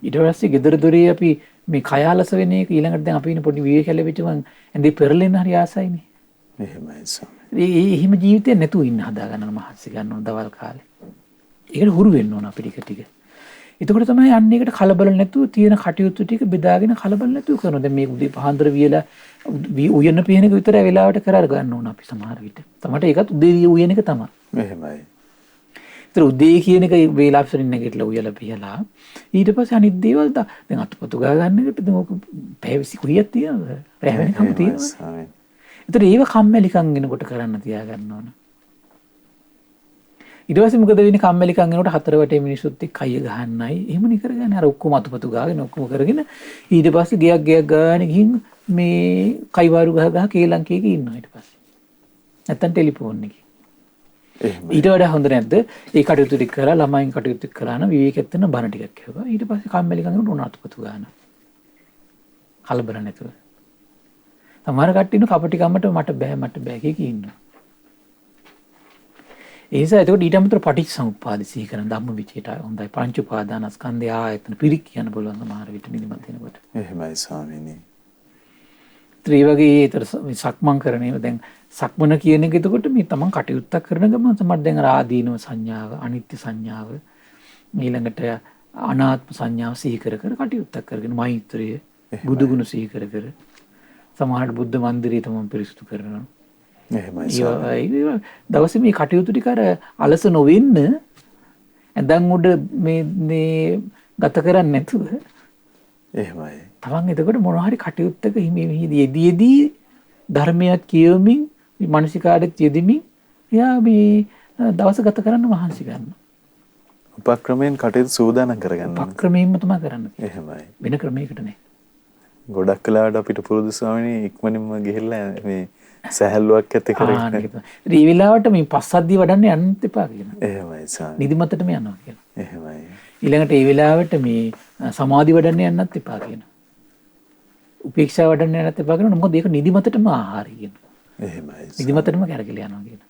ඊට පස්සේ gedara dore අපි මේ කය අලස වෙන එක ඊළඟට දැන් අපි ඉන්න පොඩි විවේක ලැබෙච්ච මං ඇඳේ පෙරලෙන්න හරි ආසයිනේ.
එහෙමයි ස්වාමී.
එහෙම ජීවිතේ නැතුව ඉන්න හදා ගන්න මහන්සි ගන්න ඕන දවල් කාලේ. ඒකට හුරු වෙන්න ඕන අපි ටික. එතකොට තමයි අන්න ඒකට කලබල නැතුව තියෙන කටයුතු ටික බෙදාගෙන කලබල නැතුව කරනවා. දැන් මේ උදේ පහන්දර වියලා උයන පියන එක විතරයි වෙලාවට කරලා ගන්න ඕන අපි සමහර විට. තමයි ඒකත් උදේ උයන එක තමයි.
එහෙමයි.
ඒතර උදේ කියන එක වේලාපසරින් නැගිටලා උයලා පියලා ඊට පස්සේ අනිත් දේවල් දැන් අතපොතු ගා ගන්න එකට දැන් ඕක පැය 20 කුරියක් තියෙනවා. රැ වෙනකම් තියෙනවා. ඒතර ඒව කම්මැලිකම් එනකොට කරන්න තියා ගන්න ඕන. ඊට පස්සේ මොකද වෙන්නේ කම්මැලිකම් එනකොට හතර වටේ මිනිස්සුත් එක්ක කය ගහන්නයි එහෙමනේ කරගන්නේ. අර ඔක්කොම අතපොතු ගාගෙන ඔක්කොම කරගෙන ඊට පස්සේ ගයක් ගාන ගිහින් මේ කයිවාරු ගහ කේලම් කීක ඉන්නවා ඊට පස්සේ. නැත්තම් ටෙලිෆෝන් එකේ. ඊට වඩා හොඳ නැද්ද? ඒ කටයුතු ටික කරලා ළමයින් කටයුතු ටික කරලා නම් විවේකයක් දෙන්න බණ ටිකක් කියවුවා. ඊට පස්සේ කම්මැලිකම් එනකොට උණ අතපොතු ගාන. කලබල නැතුව. සමහර කට්ටිය ඉන්න කපටි කමට මට බෑ කීක ඉන්නවා. ඒ නිසා එතකොට ඊට අමතරව පටිච්චසමුප්පාද සිහි කරන ධම්ම විචයට හොඳයි. පංච උපාදානස්කන්ධය ආයතන පිරික් කියන බලන්න සමහර විට නිදිමත වෙනකොට.
එහෙමයි ස්වාමීනි.
ඒ වගේ ඒතර සක්මන් කරන ඒවා දැන් සක්මන කියන එක එතකොට මේ තමන් කටයුත්තක් කරන ගමන් තමයි දැන් ආදීනව සංඥාව, අනිත්‍ය සංඥාව, ඊළඟට අනාත්ම සංඥාව සිහි කර කටයුත්තක් කරගෙන මෛත්‍රිය, බුදු ගුණ සිහි කර සමහරට බුද්ධ මන්දිරය තමන් පිරිසුදු කරනවා. එහෙමයි. දවසේ මේ කටයුතු ටික අර අලස නොවෙන්න ඇඳන් උඩ මේ ගත කරන්නේ නැතුව
එහෙමයි.
තමන් එතකොට මොනවා හරි කටයුත්තක යෙදී ධර්මයක් කියවමින් මානසිකාඩත් යෙදෙමින් එයා මේ දවස ගත කරන්න මහන්සි ගන්නවා.
උපක්‍රමයෙන් කටයුතු සූදානම් කරගන්න.
උපක්‍රමයෙන්ම තමයි කරන්නේ.
එහෙමයි.
වෙන ක්‍රමයකට නෑ.
ගොඩක් කලාවට අපිට පුරුදු ස්වාමීනි ඉක්මනින්ම ගිහිල්ලා මේ සැහැල්ලුවක් ඇති කරගන්න.
ඒ වෙලාවට මේ පස්සද්ධිය වඩන්න යන්නත් එපා කියනවා.
එහෙමයි ස්වාමී.
නිදිමතටම යනවා කියනවා.
එහෙමයි.
ඊළඟට ඒ වෙලාවට මේ සමාධි වඩන්න යන්නත් එපා කියනවා. උපේක්ෂා වඩන්න යන්නත් එපා කියනවා. මොකද ඒක නිදිමතටම ආහාරය කියනවා.
එහෙමයි.
නිදිමතටම කැරකිලා යනවා කියනවා.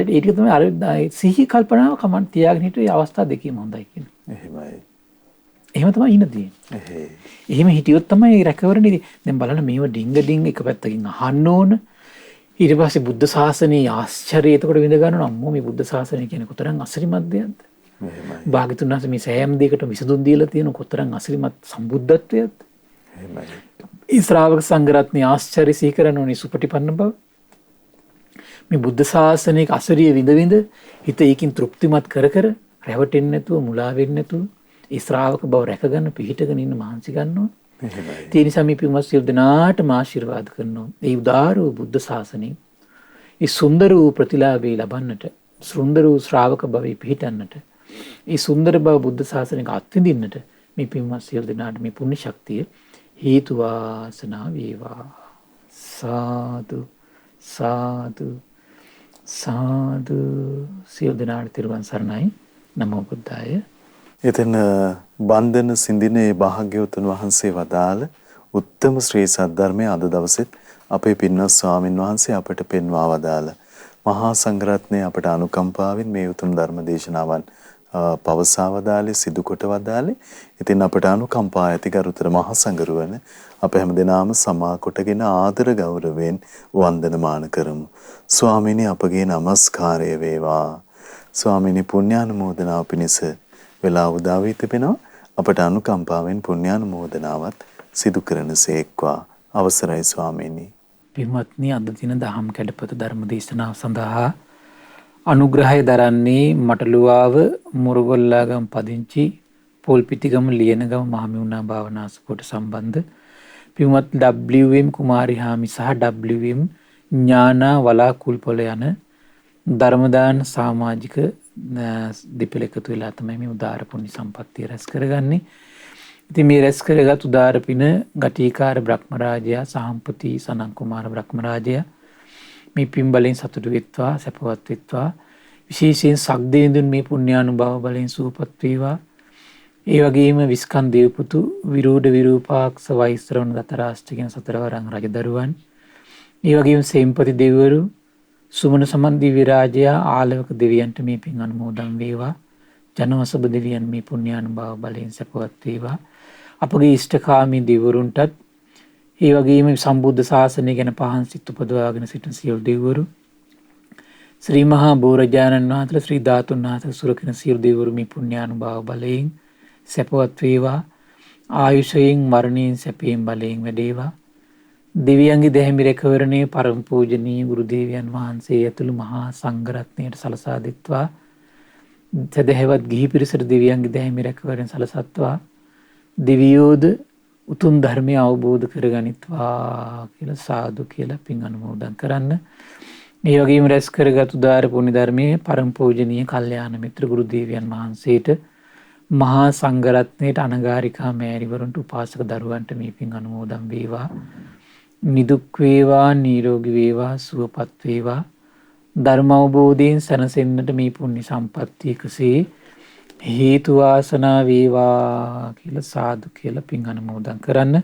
ඒක තමයි අර සිහි කල්පනාව කමන් තියාගෙන හිටියේ අවස්ථා දෙකේම හොඳයි කියනවා.
එහෙමයි.
එහෙම තමයි ඉන්න තියෙන්නේ. එහෙම හිටියොත් තමයි රැකවරණේ. දැන් බලන්න මේව ඩිංග එක පැත්තකින් අහන්න ඕන. ඊට පස්සේ බුද්ධ ශාසනයේ ආශ්චර්යය එතකොට විඳ ගන්නවා. අම්මෝ මේ බුද්ධ ශාසනය කියන්නේ කොතරම් අසිරිමත් දෙයක්ද?
එහෙමයි.
භාග්‍යතුන් වහන්සේ මේ සෑම දෙයකට විසඳුම් දීලා තියෙන කොතරම් අසිරිමත් සම්බුද්ධත්වයක්ද?
එහෙමයි.
ඒ ශ්‍රාවක සංඝරත්නයේ ආශ්චර්ය සිහි කරන ඕනේ සුපටිපන්න බව. මේ බුද්ධ ශාසනයක අසරිය විඳ හිත ඒකින් තෘප්තිමත් කර රැවටෙන්නේ නැතුව මුලා වෙන්නේ නැතුව ඒ ශ්‍රාවක බව රැකගන්න පිහිටගෙන ඉන්න මහන්සි ගන්නවා. ඒ නිසා මේ පින්වත් සියලු දෙනාටම ආශිර්වාද කරනවා. ඒ උදාර වූ බුද්ධ ශාසනයෙන් ඒ සුන්දර වූ ප්‍රතිලාභය ලබන්නට, සුන්දර වූ ශ්‍රාවක භවයේ පිහිටන්නට, ඒ සුන්දර බව බුද්ධ ශාසනයක අත්විඳින්නට මේ පින්වත් සියලු දෙනාට මේ පුණ්‍ය ශක්තිය හේතු වාසනා වේවා. සාදු සාදු සාදු. සියලු දෙනාට තිරුවන් සරණයි. නමෝ බුද්ධාය.
එතන බන්ධන සිඳිනේ භාග්‍යවතුන් වහන්සේ වදාළ උත්තම ශ්‍රී සද්ධර්මයේ අද දවසෙත් අපේ පින්වත් ස්වාමින් වහන්සේ අපට පෙන්වා වදාළ මහා සංඝරත්නය අපට අනුකම්පාවෙන් මේ උතුම් ධර්ම දේශනාවන් පවසා වදාළේ සිදු කොට වදාළේ. ඉතින් අපට අනුකම්පා ඇති ගරුතර මහා සංඝරුවන අප හැමදෙනාම සමා කොටගෙන ආදර ගෞරවයෙන් වන්දනමාන කරමු. ස්වාමීනි අපගේ নমස්කාරය වේවා. ස්වාමීනි පුණ්‍යානුමෝදනාව පිණිස වෙලා උදා වී තිබෙනවා. අපට අනුකම්පාවෙන් පුණ්‍යානුමෝදනාවත් සිදු කරනසේක්වා. අවසරයි ස්වාමීනි.
පින්වත්නි, අද දින දහම් කැඩපත ධර්ම දේශනාව සඳහා අනුග්‍රහය දරන්නේ මටලුවාව මුරුගොල්ලාගම පදිංචි පොල්පිටිගම ලියනගම මහමෙවුනා භාවනාසුවට සම්බන්ධ පින්වත් WM කුමාරිහාමි සහ WM ඥානා වලාකුල්පොළ යන ධර්මදාන සමාජික දෙපළ එකතු වෙලා තමයි මේ උදාර පුණ්‍ය සම්පත්තිය රැස් කරගන්නේ. ඉතින් මේ රැස් කරගත් උදාර පින ගටිකාර බ්‍රහ්මරාජයා සහම්පති සනන් කුමාර බ්‍රහ්මරාජයා මේ පින් බලෙන් සතුටු වෙත්වා, සැපවත් වෙත්වා. විශේෂයෙන් සක්දේඳුන් මේ පුණ්‍යානුභාව බලෙන් සූපත් වේවා. ඒ වගේම විස්කන් දේවපුතු විරූඪ විරූපාක්ෂ වෛශ්‍රවණ දතරාෂ්ට කියන සතරවරන් රජදරුවන්, ඒ වගේම සේම්පති දෙවිවරු, සුමන සමන් දිව්‍ය රාජයා, ආලවක දෙවියන්ට මේ පින් අනුමෝදන් වේවා. ජනවසබ දෙවියන් මේ පුණ්‍යානුභාව බලයෙන් සැපවත් වේවා. අපගේ ඉෂ්ඨකාමී දෙවිවරුන්ටත්, ඒ වගේම සම්බුද්ධ ශාසනය ගැන පහන් සිත් උපදවාගෙන සිටින සියලු දෙවිවරු, ශ්‍රී මහා බෝරජාණන් වහන්සේ, ශ්‍රී ධාතුන් වහන්සේ සුරකින සියලු දෙවිවරු මේ පුණ්‍යානුභාව බලයෙන් සැපවත් වේවා. ආයුෂයෙන් මරණයෙන් සැපයෙන් බලයෙන් වැඩේවා. දෙවියන්ගේ දැහැමි රැකවරණයේ පරම පූජනීය ගුරු දේවයන් වහන්සේ ඇතුළු මහා සංඝරත්නයට සලසා දෙත්වා. සදහැවත් ගිහි පිරිසට දෙවියන්ගේ දැහැමි රැකවරණ සලසත්වා. දෙවියෝද උතුම් ධර්මය අවබෝධ කරගනිත්වා කියලා සාදු කියලා පින් අනුමෝදන් කරන්න. ඒ වගේම රැස් කරගත් උදාර පුණ්‍ය ධර්මයේ පරම පූජනීය කල්යාණ මිත්‍ර ගුරු දේවයන් වහන්සේට, මහා සංඝරත්නයට, අනගාരികා මෑණිවරුන්ට, උපාසක දරුවන්ට මේ පින් අනුමෝදන් වේවා. නිදුක් වේවා, නිරෝගී වේවා, සුවපත් වේවා. ධර්ම අවබෝධයෙන් සැනසෙන්නට මේ පුණ්‍ය සම්පත්තිය එකසේ හේතු වාසනා වේවා කියලා සාදු කියලා පින් අනුමෝදන් කරන්න.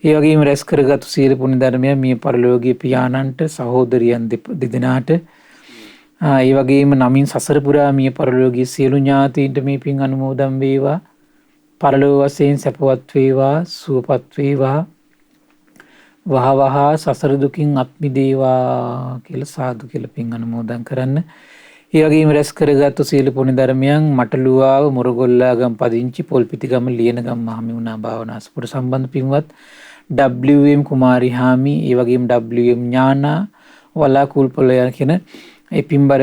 ඒ වගේම රැස් කරගත් සීල පුණ්‍ය ධර්මයන් මේ පරලෝකීය පියාණන්ට, සහෝදරියන් දෙදෙනාට, ඒ වගේම නමින් සසර පුරා මිය පරලෝකීය සියලු ඥාතීන්ට මේ පින් අනුමෝදන් වේවා. පරලෝක වශයෙන් සැපවත් වේවා, සුවපත් වේවා. වහවහ සසර දුකින් අත් මිදේවා කියලා සාදු කියලා පින් අනුමෝදන් කරන්න. ඒ වගේම රැස් කරගත්තු සීල පුණ්‍ය ධර්මයන් මටලුවාව මුරුගොල්ලාගම පදිංචි පොල්පිටිගම ලියනගම මහමෙවුනා භාවනාසුවට සම්බන්ධ පින්වත් WM කුමාරිහාමි, ඒ වගේම WM ඥානා වලාකුල්පොළ යන කියන ඒ පින්බර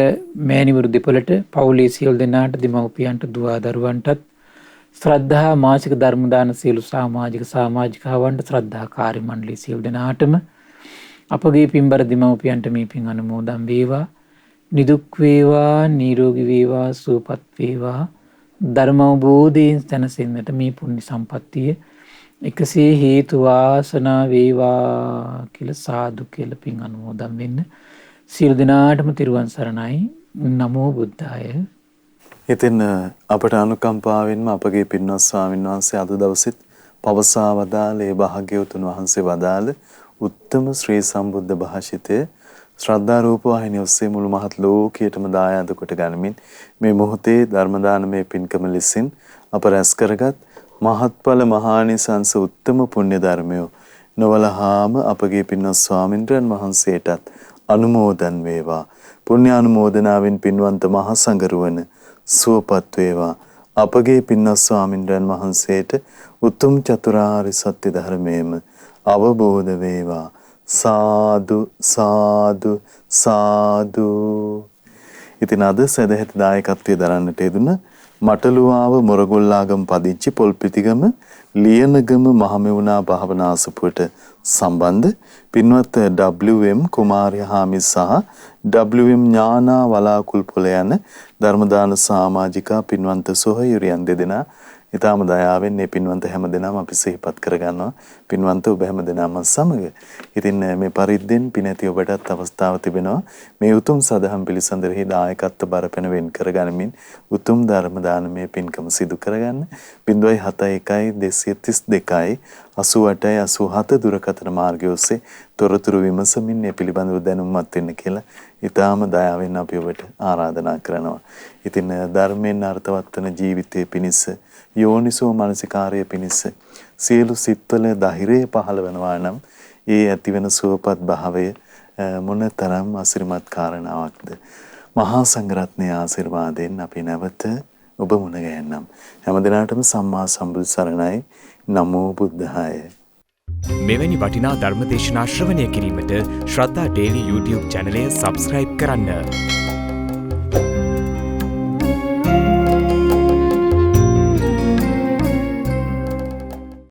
මෑණිවරු දෙපළට, පවුලේ සියලු දෙනාට, දෙමව්පියන්ට, දුවා දරුවන්ටත්, ශ්‍රද්ධා මාසික ධර්ම දාන සියලු සමාජිකාවන්ට, ශ්‍රද්ධා කාර්ය මණ්ඩලයේ සියලු දෙනාටම අපගේ පින්බර දෙමව්පියන්ට මේ පින් අනුමෝදන් වේවා. නිදුක් වේවා, නිරෝගී වේවා, සුවපත් වේවා. ධර්ම අවබෝධයෙන් සැනසෙන්නට මේ පුණ්‍ය සම්පත්තිය එකසේ හේතු වාසනා වේවා කියලා සාදු කියලා පින් අනුමෝදන් වෙන්න. සියලු දෙනාටම තෙරුවන් සරණයි. නමෝ බුද්ධාය.
ඉතින් අපට අනුකම්පාවෙන්ම අපගේ පින්වත් ස්වාමීන් වහන්සේ අද දවසෙත් පවසා වදාළ ඒ භාග්‍යවතුන් වහන්සේ වදාළ උත්තම ශ්‍රී සම්බුද්ධ භාෂිතය ශ්‍රද්ධා රූප වාහිනිය ඔස්සේ මුළු මහත් ලෝකයටම දායාද කොට ගනිමින් මේ මොහොතේ ධර්ම දානමය පින්කම ලෙසින් අප රැස් කරගත් මහත්ඵල මහානිසංස උත්තම පුණ්‍ය ධර්මය නොවලහාම අපගේ පින්වත් ස්වාමින්ද්‍රයන් වහන්සේටත් අනුමෝදන් වේවා. පුණ්‍ය අනුමෝදනාවෙන් පින්වන්ත මහා සංඝරුවන සුවපත් වේවා. අපගේ පින්වත් ස්වාමින්ද්‍රයන් වහන්සේට උතුම් චතුරාර්ය සත්‍ය ධර්මයේම අවබෝධ වේවා. සාදු සාදු සාදු. ඉතින් අද සදහෙත දායකත්වයේ දරන්නට යෙදුන මටලුවාව මොරගොල්ලාගම පදිංචි පොල්පිටිගම ලියනගම මහමෙවුනා භාවනාසපුවට සම්බන්ධ පින්වත් WM කුමාරිහාමි සහ WM ඥානා වලාකුල්පොළ යන ධර්මදාන සමාජිකා පින්වන්ත සොහොයුරියන් දෙදෙනා ඊටාම දයාවෙන් මේ පින්වන්ත හැමදෙනාම අපි සිහිපත් කරගන්නවා. පින්වන්ත ඔබ හැමදෙනාම සමග. ඉතින් මේ පරිද්දෙන් පිනැති ඔබටත් අවස්ථාව තිබෙනවා මේ උතුම් සදහම් පිළිසඳරෙහි දායකත්ව බරපැන වෙන් කරගනිමින් උතුම් ධර්ම දානමය පින්කම සිදු කරගන්න. 071 232 88 87 දුරකථන මාර්ගය ඔස්සේ තොරතුරු විමසමින් මේ පිළිබඳව දැනුම්මත් වෙන්න කියලා ඊටාම දයාවෙන් අපි ඔබට ආරාධනා කරනවා. ඉතින් ධර්මයෙන් අර්ථවත් වන ජීවිතයේ පිණිස යෝනිසෝ මනසිකාර්යය පිණිස සියලු සිත්වල ධෛර්යය පහළ වෙනවා නම් ඒ ඇතිවෙන සුවපත් භාවය මොනතරම් අසිරිමත් කාරණාවක්ද. මහා සංඝරත්නයේ ආශිර්වාදයෙන් අපි නැවත ඔබ මුණ ගැහෙන්නම්. හැමදිනාටම සම්මා සම්බුදු සරණයි. නමෝ බුද්ධාය.
මෙවැනි වටිනා ධර්මදේශනා ශ්‍රවණය කිරීමට ශ්‍රද්ධා ඩේලි YouTube චැනලය සබස්ක්‍රයිබ් කරන්න.